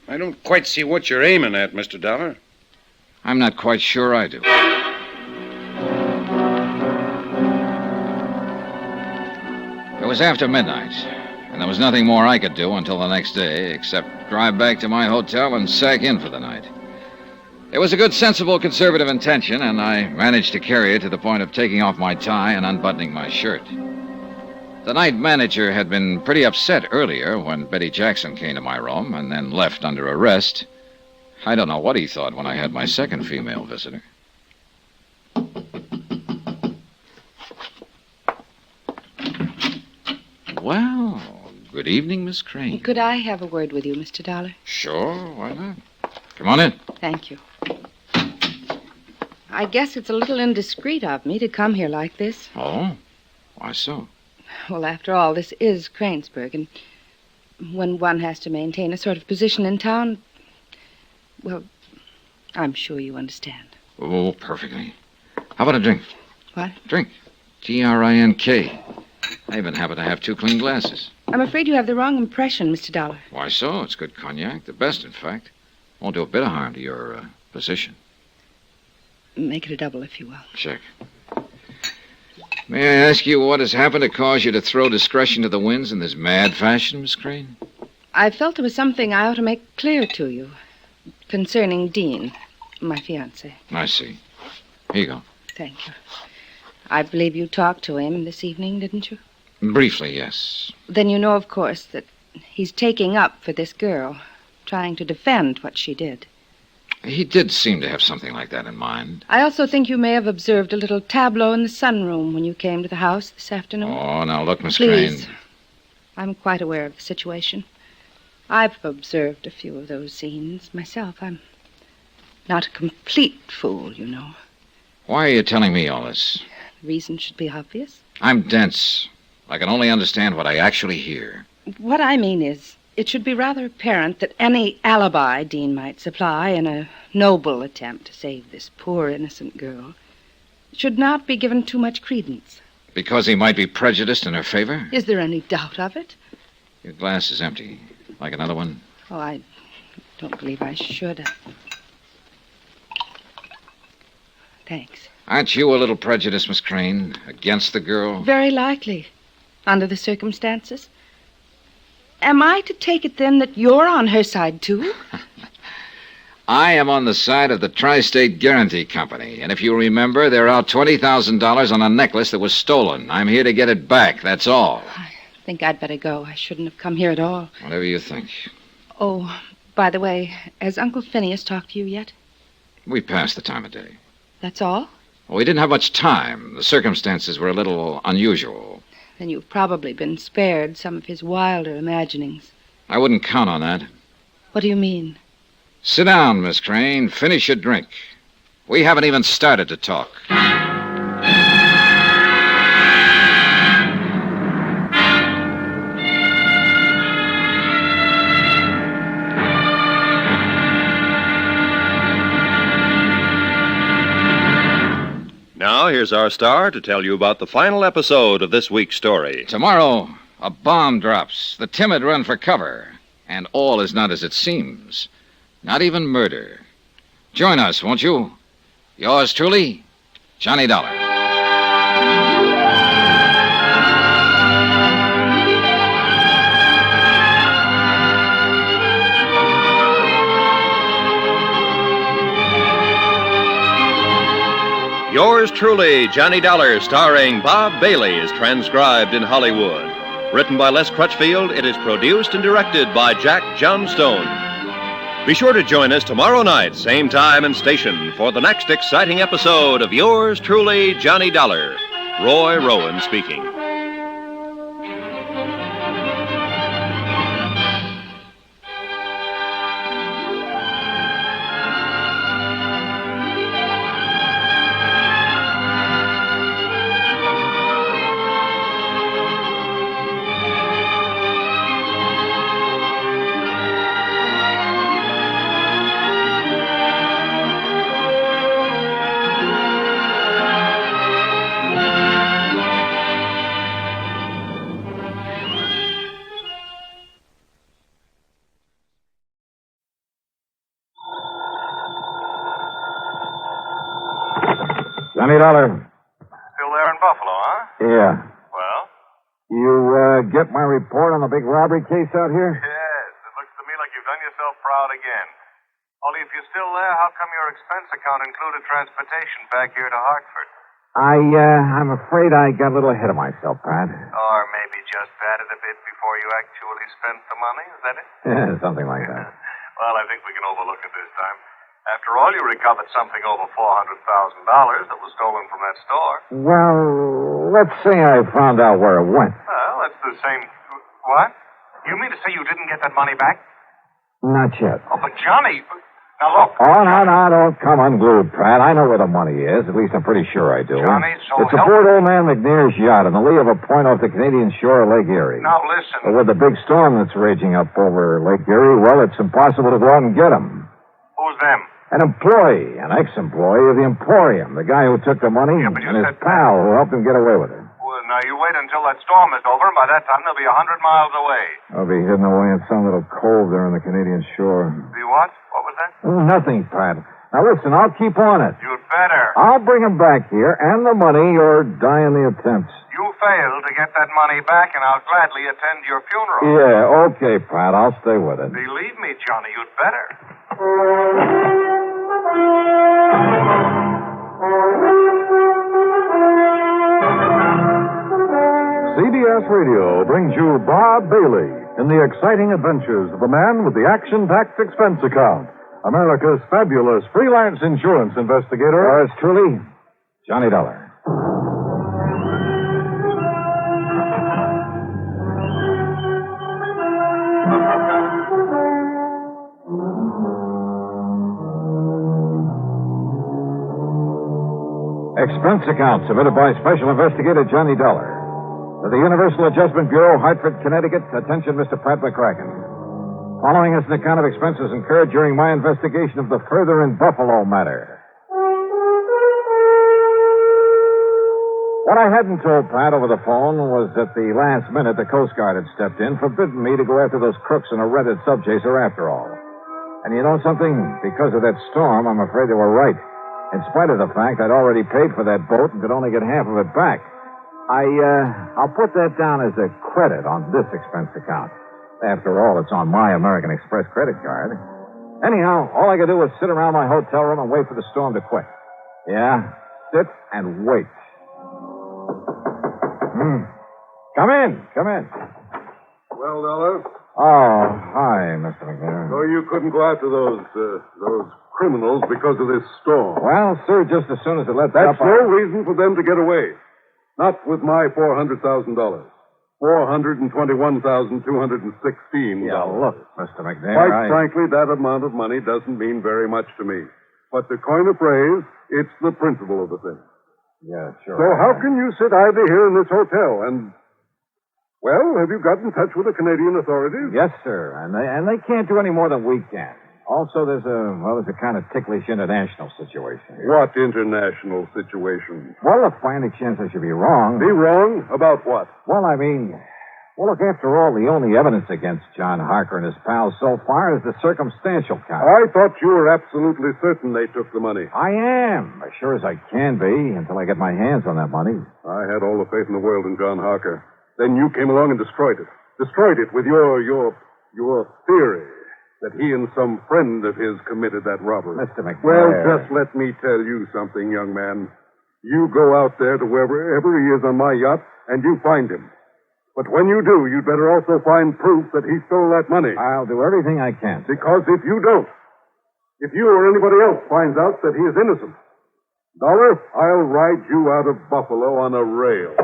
don't quite see what you're aiming at, Mr. Dollar. I'm not quite sure I do. It was after midnight, and there was nothing more I could do until the next day except drive back to my hotel and sack in for the night. It was a good, sensible, conservative intention, and I managed to carry it to the point of taking off my tie and unbuttoning my shirt. The night manager had been pretty upset earlier when Betty Jackson came to my room and then left under arrest. I don't know what he thought when I had my second female visitor. Well, good evening, Miss Crane. Could I have a word with you, Mr. Dollar? Sure, why not? Come on in. Thank you. I guess it's a little indiscreet of me to come here like this. Oh? Why so? Well, after all, this is Cranesburg, and when one has to maintain a sort of position in town, well, I'm sure you understand. Oh, perfectly. How about a drink? What? Drink. Drink. I even happen to have 2 clean glasses. I'm afraid you have the wrong impression, Mr. Dollar. Why so? It's good cognac. The best, in fact. Won't do a bit of harm to your position. Make it a double, if you will. Check. May I ask you what has happened to cause you to throw discretion to the winds in this mad fashion, Miss Crane? I felt there was something I ought to make clear to you concerning Dean, my fiancé. I see. Here you go. Thank you. I believe you talked to him this evening, didn't you? Briefly, yes. Then you know, of course, that he's taking up for this girl, trying to defend what she did. He did seem to have something like that in mind. I also think you may have observed a little tableau in the sunroom when you came to the house this afternoon. Oh, now look, Miss Please. Crane. I'm quite aware of the situation. I've observed a few of those scenes myself. I'm not a complete fool, you know. Why are you telling me all this? The reason should be obvious. I'm dense. I can only understand what I actually hear. What I mean is, it should be rather apparent that any alibi Dean might supply in a noble attempt to save this poor innocent girl should not be given too much credence. Because he might be prejudiced in her favor? Is there any doubt of it? Your glass is empty. Like another one? Oh, I don't believe I should. Thanks. Aren't you a little prejudiced, Miss Crane, against the girl? Very likely, under the circumstances. Am I to take it, then, that you're on her side, too? I am on the side of the Tri-State Guarantee Company, and if you remember, they're out $20,000 on a necklace that was stolen. I'm here to get it back, that's all. I think I'd better go. I shouldn't have come here at all. Whatever you think. Oh, by the way, has Uncle Phineas talked to you yet? We passed the time of day. That's all? Well, we didn't have much time. The circumstances were a little unusual. Then you've probably been spared some of his wilder imaginings. I wouldn't count on that. What do you mean? Sit down, Miss Crane. Finish your drink. We haven't even started to talk. Now, here's our star to tell you about the final episode of this week's story. Tomorrow, a bomb drops. The timid run for cover. And all is not as it seems. Not even murder. Join us, won't you? Yours truly, Johnny Dollar. Yours truly, Johnny Dollar, starring Bob Bailey, is transcribed in Hollywood. Written by Les Crutchfield, it is produced and directed by Jack Johnstone. Be sure to join us tomorrow night, same time and station, for the next exciting episode of Yours truly, Johnny Dollar. Roy Rowan speaking. Johnny Dollar. Still there in Buffalo, huh? Yeah. Well? You, get my report on the big robbery case out here? Yes. It looks to me like you've done yourself proud again. Only if you're still there, how come your expense account included transportation back here to Hartford? I'm afraid I got a little ahead of myself, Pat. Or maybe just padded a bit before you actually spent the money, is that it? Yeah, something like that. Well, I think we can overlook it this time. After all, you recovered something over $400,000 that was stolen from that store. Well, let's say I found out where it went. Well, that's the same... What? You mean to say you didn't get that money back? Not yet. Oh, but Johnny... Now, look. Oh, no, don't come unglued, Pratt. I know where the money is. At least I'm pretty sure I do. Johnny, so it's aboard old man McNair's yacht on the lee of a point off the Canadian shore of Lake Erie. Now, listen. But with the big storm that's raging up over Lake Erie, well, it's impossible to go out and get him. Who's them? An employee, an ex-employee of the Emporium, the guy who took the money, and his pal who helped him get away with it. Well, now, you wait until that storm is over, and by that time they'll be 100 miles away. I'll be hidden away in some little cove there on the Canadian shore. Be what? What was that? Nothing, Pratt. Now, listen, I'll keep on it. You'd better. I'll bring him back here, and the money, or die in the attempts. You fail to get that money back, and I'll gladly attend your funeral. Yeah, okay, Pratt. I'll stay with it. Believe me, Johnny, you'd better. CBS Radio brings you Bob Bailey in the exciting adventures of the man with the action-packed expense account, America's fabulous freelance insurance investigator. Yours truly, Johnny Dollar. Expense account submitted by Special Investigator Johnny Dollar. To the Universal Adjustment Bureau, Hartford, Connecticut. Attention, Mr. Pratt McCracken. Following is an account of expenses incurred during my investigation of the Further in Buffalo matter. What I hadn't told Pat over the phone was that the last minute the Coast Guard had stepped in, forbidding me to go after those crooks in a rented subchaser after all. And you know something? Because of that storm, I'm afraid they were right. In spite of the fact I'd already paid for that boat and could only get half of it back. I'll put that down as a credit on this expense account. After all, it's on my American Express credit card. Anyhow, all I could do was sit around my hotel room and wait for the storm to quit. Yeah, sit and wait. Come in. Well, Dollar? Oh, hi, Mr. McNair. So you couldn't go after those criminals because of this storm. Well, sir, just as soon as it lets That's up... no reason for them to get away. Not with my $400,000. $421,216. Yeah, look, Mr. McNair, Quite frankly, that amount of money doesn't mean very much to me. But to coin a phrase, it's the principle of the thing. Yeah, sure. So how can you sit idly here in this hotel and... Well, have you got in touch with the Canadian authorities? Yes, sir. And they can't do any more than we can. Also, there's a kind of ticklish international situation here. What international situation? Well, if by any chance I should be wrong... Be wrong? About what? Well, look, after all, the only evidence against John Harker and his pals so far is the circumstantial count. I thought you were absolutely certain they took the money. I am, as sure as I can be, until I get my hands on that money. I had all the faith in the world in John Harker. Then you came along and destroyed it. Destroyed it with your theory that he and some friend of his committed that robbery. Mr. McNair. Well, just let me tell you something, young man. You go out there to wherever he is on my yacht, and you find him. But when you do, you'd better also find proof that he stole that money. I'll do everything I can. Because if you don't, if you or anybody else finds out that he is innocent, Dollar, I'll ride you out of Buffalo on a rail.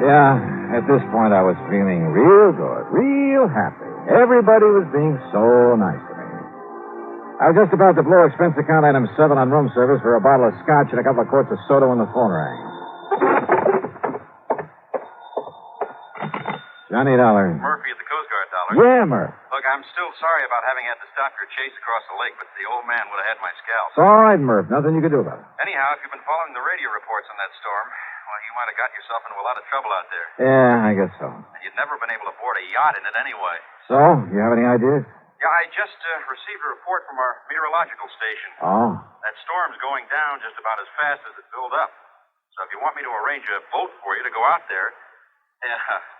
Yeah, at this point I was feeling real good, real happy. Everybody was being so nice to me. I was just about to blow expense account item 7 on room service for a bottle of scotch and a couple of quarts of soda when the phone rang. Johnny Dollar. Murphy at the Coast Guard, Dollar. Yeah, Murph. Look, I'm still sorry about having had to stop your chase across the lake, but the old man would have had my scalp. It's all right, Murph. Nothing you can do about it. Anyhow, if you've been following the radio reports on that storm, well, you might have got yourself into a lot of trouble out there. Yeah, I guess so. And you'd never been able to board a yacht in it anyway. So, you have any ideas? Yeah, I just received a report from our meteorological station. Oh. That storm's going down just about as fast as it built up. So if you want me to arrange a boat for you to go out there,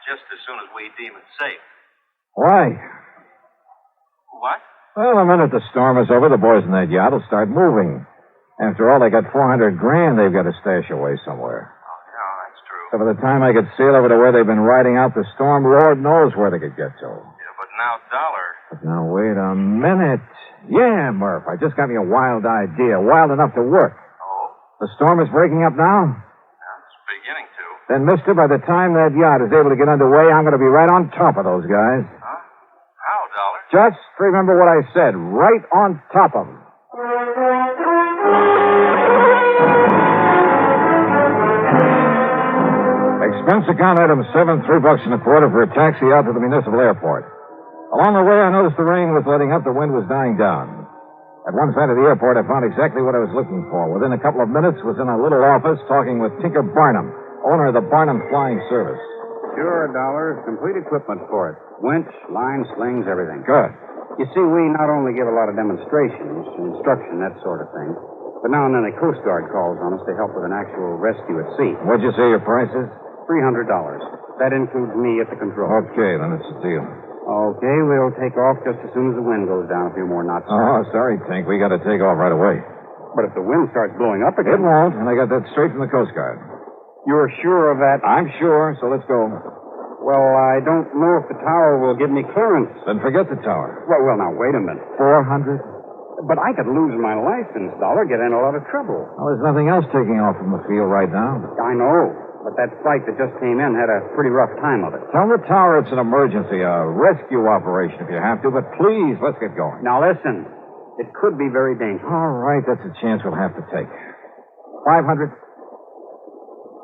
just as soon as we deem it safe. Why? What? Well, the minute the storm is over, the boys in that yacht will start moving. After all, they got $400,000 they've got to stash away somewhere. Oh, yeah, that's true. So by the time I could sail over to where they've been riding out the storm, Lord knows where they could get to. Yeah, but now, Dollar. But now, wait a minute. Yeah, Murph, I just got me a wild idea, wild enough to work. Oh? The storm is breaking up now? It's beginning to. Then, mister, by the time that yacht is able to get underway, I'm going to be right on top of those guys. Huh? How, Dollar? Just remember what I said, right on top of them. Expense account item 7, $3.25 for a taxi out to the municipal airport. Along the way, I noticed the rain was letting up, the wind was dying down. At one side of the airport, I found exactly what I was looking for. Within a couple of minutes, was in a little office talking with Tinker Barnum, owner of the Barnum Flying Service. Sure, Dollar. Complete equipment for it. Winch, line, slings, everything. Good. You see, we not only give a lot of demonstrations, instruction, that sort of thing, but now and then the Coast Guard calls on us to help with an actual rescue at sea. What'd you say your price is? $300. That includes me at the controls. Okay, then it's a deal. Okay, we'll take off just as soon as the wind goes down a few more knots. Oh, sorry, Tink. We got to take off right away. But if the wind starts blowing up It again... won't, and I got that straight from the Coast Guard. You're sure of that? I'm sure, so let's go. Well, I don't know if the tower will give me clearance. Then forget the tower. Well, now, wait a minute. 400? But I could lose my license, Dollar, get in a lot of trouble. Well, there's nothing else taking off from the field right now. I know. But that flight that just came in had a pretty rough time of it. Tell the tower it's an emergency, a rescue operation if you have to, but please, let's get going. Now, listen. It could be very dangerous. All right, that's a chance we'll have to take. 500?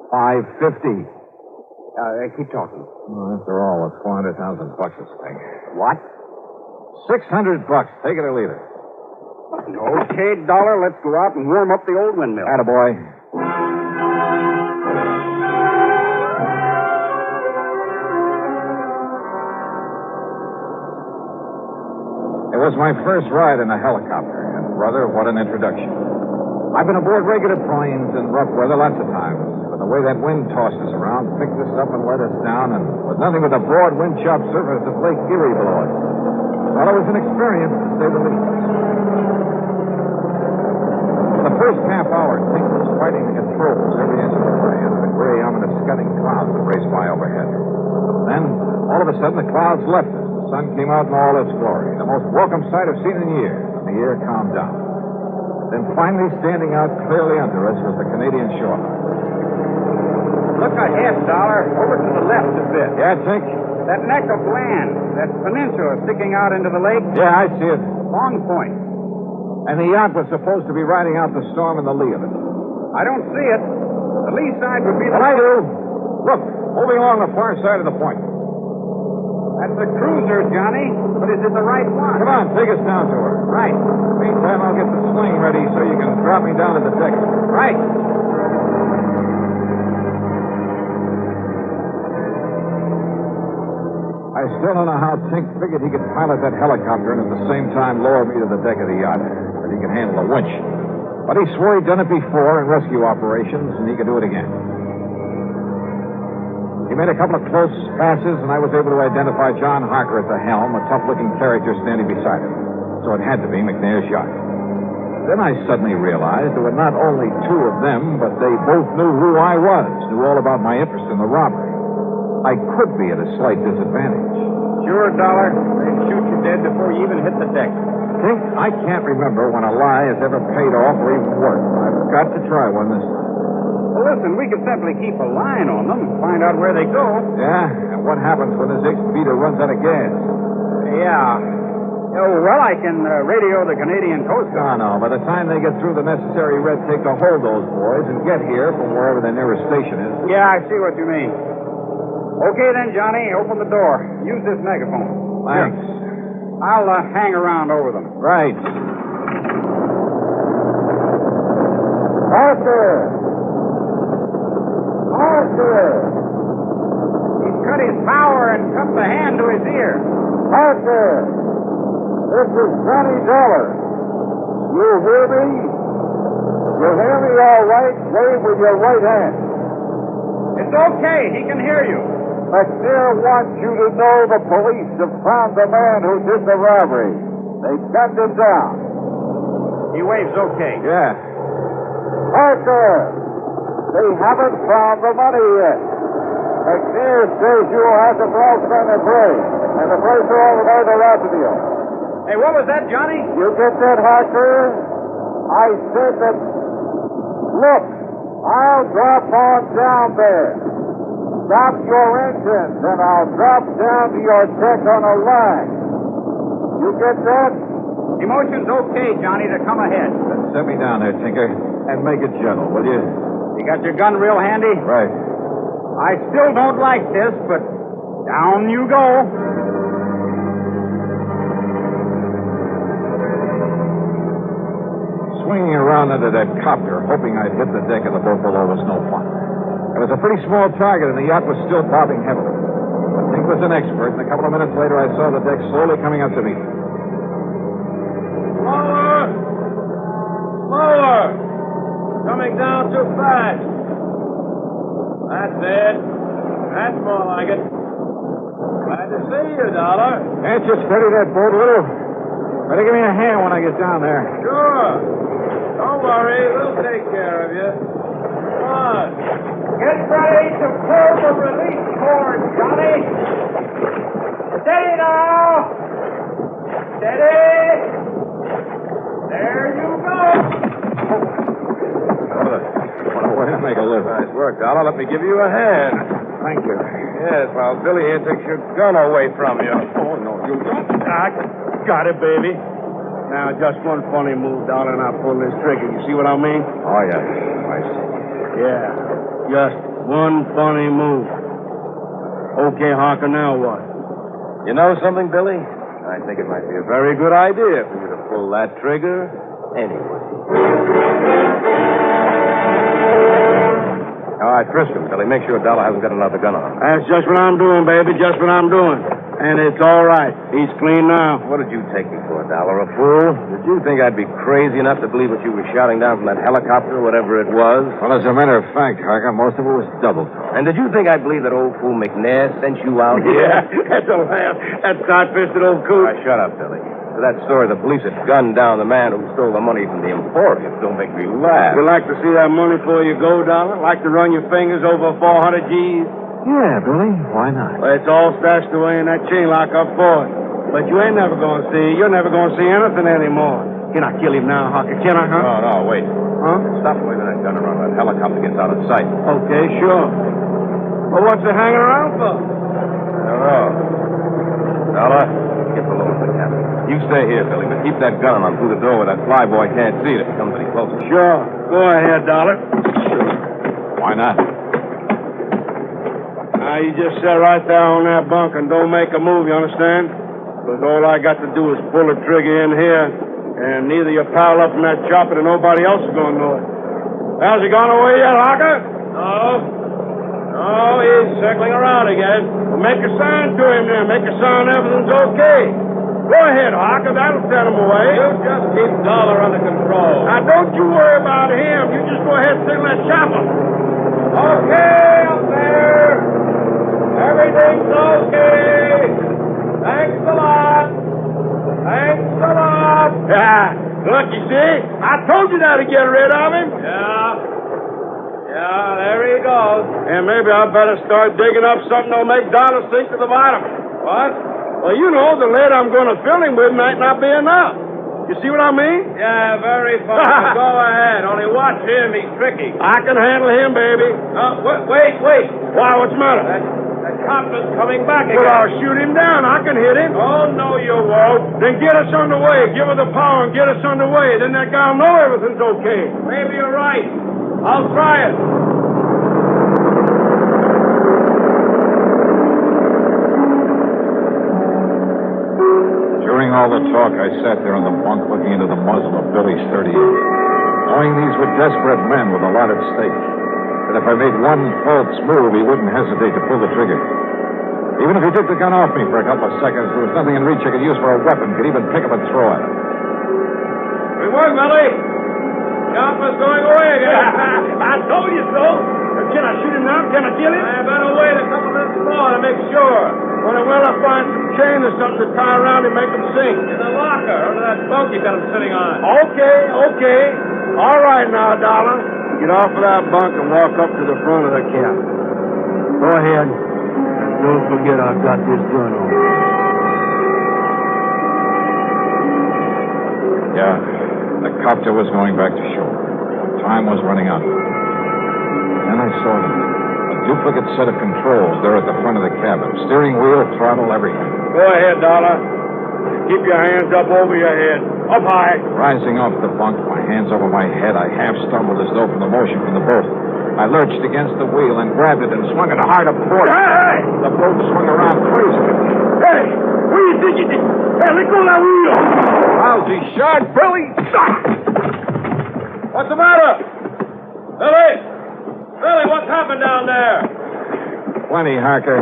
550? Keep talking. Well, after all, it's $400,000 this thing. What? $600. Take it or leave it. Okay, Dollar, let's go out and warm up the old windmill. Attaboy. It was my first ride in a helicopter, and, brother, what an introduction. I've been aboard regular planes in rough weather lots of times, but the way that wind tossed us around picked us up and let us down, and with nothing but the broad wind-chopped surface of Lake Erie below us. Well, it was an experience, to say the least. For the first half hour, Tink was fighting the controls every inch of the way under the gray, ominous scudding clouds that raced by overhead. Then, all of a sudden, the clouds left us. The sun came out in all its glory. The most welcome sight I've seen in years. And the air calmed down. Then finally, standing out clearly under us was the Canadian shoreline. Look ahead, Dollar. Over to the left a bit. Yeah, Tink? That neck of land, that peninsula sticking out into the lake. Yeah, I see it. Long Point. And the yacht was supposed to be riding out the storm in the lee of it. I don't see it. The lee side would be the... But I do. Look, moving along the far side of the point. That's a cruiser, Johnny. But is it the right one? Come on, take us down to her. Right. Meantime, I'll get the sling ready so you can drop me down to the deck. Right. I still don't know how Tink figured he could pilot that helicopter and at the same time lower me to the deck of the yacht. But he could handle a winch. But he swore he'd done it before in rescue operations, and he could do it again. He made a couple of close passes, and I was able to identify John Harker at the helm, a tough-looking character standing beside him. So it had to be McNair's yacht. Then I suddenly realized there were not only two of them, but they both knew who I was, knew all about my interest in the robbery. I could be at a slight disadvantage. Sure, Dollar. They'd shoot you dead before you even hit the deck. Tink, I can't remember when a lie has ever paid off or even worked. I've got to try one this time. Well, listen, we could simply keep a line on them and find out where they go. Yeah? And what happens when this X-Beater runs out of gas? Yeah. Oh, well, I can radio the Canadian Coast Guard. No. By the time they get through the necessary red tape to hold those boys and get here from wherever their nearest station is. Yeah, I see what you mean. Okay, then, Johnny, open the door. Use this megaphone. Thanks. Here. I'll hang around over them. Right. Arthur! Arthur! He's cut his power and cupped the hand to his ear. Arthur! This is $20. You hear me? You hear me all right? Wave with your right hand. It's okay. He can hear you. McNair wants you to know the police have found the man who did the robbery. They gunned him down. He waves okay. Yeah. Arthur! They haven't found the money yet. McNair says you'll have the false on the plane, and the place all about the Rapidio. Hey, what was that, Johnny? You get that, Harker? I said that... Look, I'll drop on down there. Stop your engines, and I'll drop down to your deck on a line. You get that? Emotion's okay, Johnny, to come ahead. Then set me down there, Tinker, and make it gentle, will you? You got your gun real handy? Right. I still don't like this, but down you go. Swinging around under that copter, hoping I'd hit the deck of the boat below, was no fun. It was a pretty small target, and the yacht was still bobbing heavily. But Tink was an expert, and a couple of minutes later, I saw the deck slowly coming up to me. Slower! Slower! Coming down too fast. That's it. That's more like it. Glad to see you, Dollar. Can't you steady that boat a little? Better give me a hand when I get down there. Sure. Don't worry. We'll take care of you. Come on. Get ready to pull the release cord, Johnny. Steady now. Steady. There you go. What a way to make a living. Nice work, Dollar. Let me give you a hand. Thank you. Yes, while Billy here takes your gun away from you. Oh, no, you don't. I got it, baby. Now, just one funny move, Dollar, and I'll pull this trigger. You see what I mean? Oh, yeah. I see. Yeah, just one funny move. Okay, Harker, now what? You know something, Billy? I think it might be a very good idea for you to pull that trigger anyway. All right, frisk him, Billy. Make sure Dollar hasn't got another gun on him. That's just what I'm doing, baby. Just what I'm doing. And it's all right. He's clean now. What did you take me for, Dollar? A fool? Did you think I'd be crazy enough to believe what you were shouting down from that helicopter, whatever it was? Well, as a matter of fact, Harker, most of it was double talk. And did you think I'd believe that old fool McNair sent you out here? Yeah, that's a laugh. That tight-fisted old coot. All right, shut up, Billy. For that story, the police had gunned down the man who stole the money from the Emporium. Don't make me laugh. You like to see that money before you go, Dollar? Like to run your fingers over 400 G's? Yeah, Billy. Why not? Well, it's all stashed away in that chain lock up forward. But you ain't never going to see. You're never going to see anything anymore. Can I kill him now, Harker? Can I, huh? No, wait. Huh? Stop waving that gun around. That helicopter gets out of sight. Okay, sure. Well, what's it hanging around for? I don't know. Dollar, get below the cabin. You stay here, Billy, but keep that gun on through the door where that flyboy can't see it if he comes any closer. Sure. Go ahead, Dollar. Why not? Now, you just sit right there on that bunk and don't make a move, you understand? Because all I got to do is pull the trigger in here, and neither you pile up from that chopper nor nobody else is going to know it. Has he gone away yet, Harker? No, he's circling around again. Well, make a sign to him then. Make a sign everything's okay. Go ahead, Harker. That'll set him away. You just keep Dollar under control. Now, don't you worry about him. You just go ahead and signal that chopper. Okay, up there. Everything's okay. Thanks a lot. Thanks a lot. Yeah, look, you see? I told you that to get rid of him. Yeah, there he goes. And maybe I better start digging up something that'll make Dollar sink to the bottom. What? Well, you know, the lead I'm going to fill him with might not be enough. You see what I mean? Yeah, very fine. Go ahead. Only watch him. He's tricky. I can handle him, baby. Wait. Why, what's the matter? That copper's coming back again. Well, I'll shoot him down. I can hit him. Oh, no, you won't. Then get us underway. Give her the power and get us underway. Then that guy'll know everything's okay. Maybe you're right. I'll try it. During all the talk, I sat there on the bunk looking into the muzzle of Billy's .38, knowing these were desperate men with a lot at stake. That if I made one false move, he wouldn't hesitate to pull the trigger. Even if he took the gun off me for a couple of seconds, there was nothing in reach I could use for a weapon, could even pick up and throw at him. Good work, Billy. Chopper's going away again. I told you so. Can I shoot him now? Can I kill him? I better wait a couple minutes more to make sure. When I find some chain or something to tie around him, make him sink. In the locker, under that bunk you got him sitting on. Okay. All right now, Dollar. Get off of that bunk and walk up to the front of the cabin. Go ahead. Don't forget I've got this gun on. Yeah, the copter was going back to shore. Time was running out. Then I saw them. A duplicate set of controls there at the front of the cabin. Steering wheel, throttle, everything. Go ahead, Dollar. Keep your hands up over your head. Up high. Rising off the bunk, my hands over my head, I half stumbled as though from the motion from the boat. I lurched against the wheel and grabbed it and swung it hard a port. Hey! The boat swung around crazily. Hey! What do you think you did? Hey, let go of that wheel! Lousy shot, Billy! What's the matter? Billy, what's happened down there? Plenty, Harker.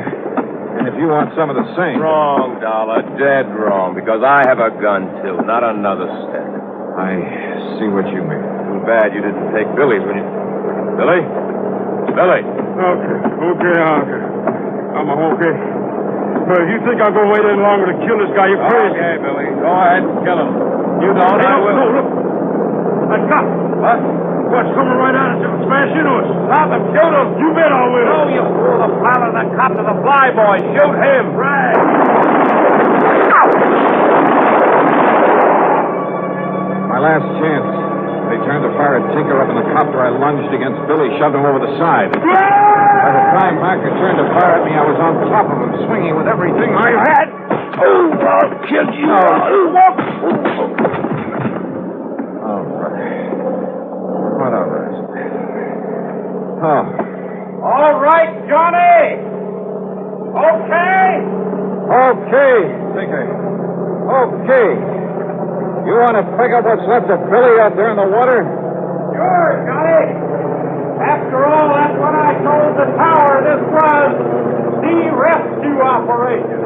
And if you want some of the same... Wrong, Dollar. Dead wrong. Because I have a gun, too. Not another cent. I see what you mean. Too bad you didn't take Billy's when you... Billy? Okay, Harker. I'm okay. Well, if you think I'm going to wait any longer to kill this guy, you're crazy. Okay, Billy. Go ahead and kill him. You don't, I will. No, look. That cop. What? What's coming right at us? It'll smash into us. Stop him. Shoot him. You bet I will. No, you fool. The pilot and the cop to the flyboy. Shoot him. Right. My last chance. They turned to fire at Tinker up in the copter. I lunged against Billy, shoved him over the side. By the time Parker turned to fire at me, I was on top of him, swinging with everything I had. Oh, I'll kill you. Oh, brother. What a rest. Oh. All right, Johnny. Okay. Okay, Tinker. Okay. You want to pick up what's left of Billy out there in the water? Sure, Johnny. After all, that's what I told the tower. This was the rescue operation.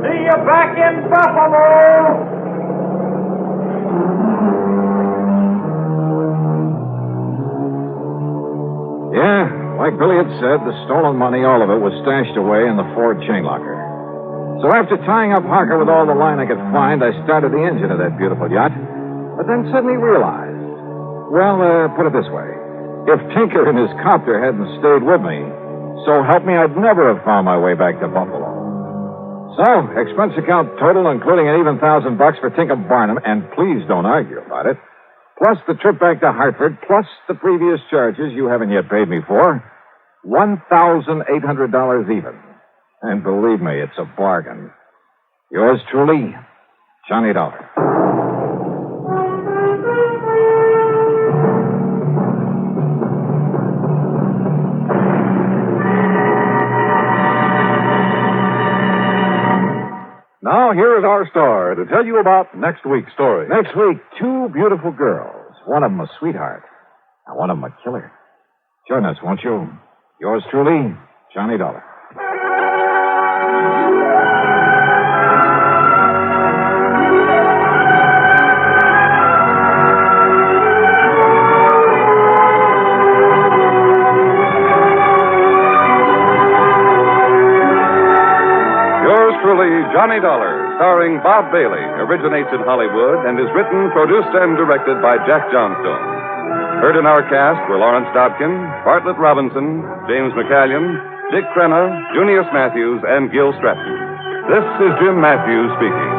See you back in Buffalo. Yeah, like Billy had said, the stolen money, all of it, was stashed away in the Ford chain locker. So after tying up Harker with all the line I could find, I started the engine of that beautiful yacht, but then suddenly realized, well, put it this way. If Tinker and his copter hadn't stayed with me, so help me, I'd never have found my way back to Buffalo. So, expense account total, including an even $1,000 for Tinker Barnum, and please don't argue about it, plus the trip back to Hartford, plus the previous charges you haven't yet paid me for, $1,800 even. And believe me, it's a bargain. Yours truly, Johnny Dollar. Now, here is our star to tell you about next week's story. Next week, two beautiful girls. One of them a sweetheart, and one of them a killer. Join us, won't you? Yours truly, Johnny Dollar. Johnny Dollar, starring Bob Bailey, originates in Hollywood and is written, produced, and directed by Jack Johnstone. Heard in our cast were Lawrence Dobkin, Bartlett Robinson, James McCallion, Dick Crenna, Junius Matthews, and Gil Stratton. This is Jim Matthews speaking.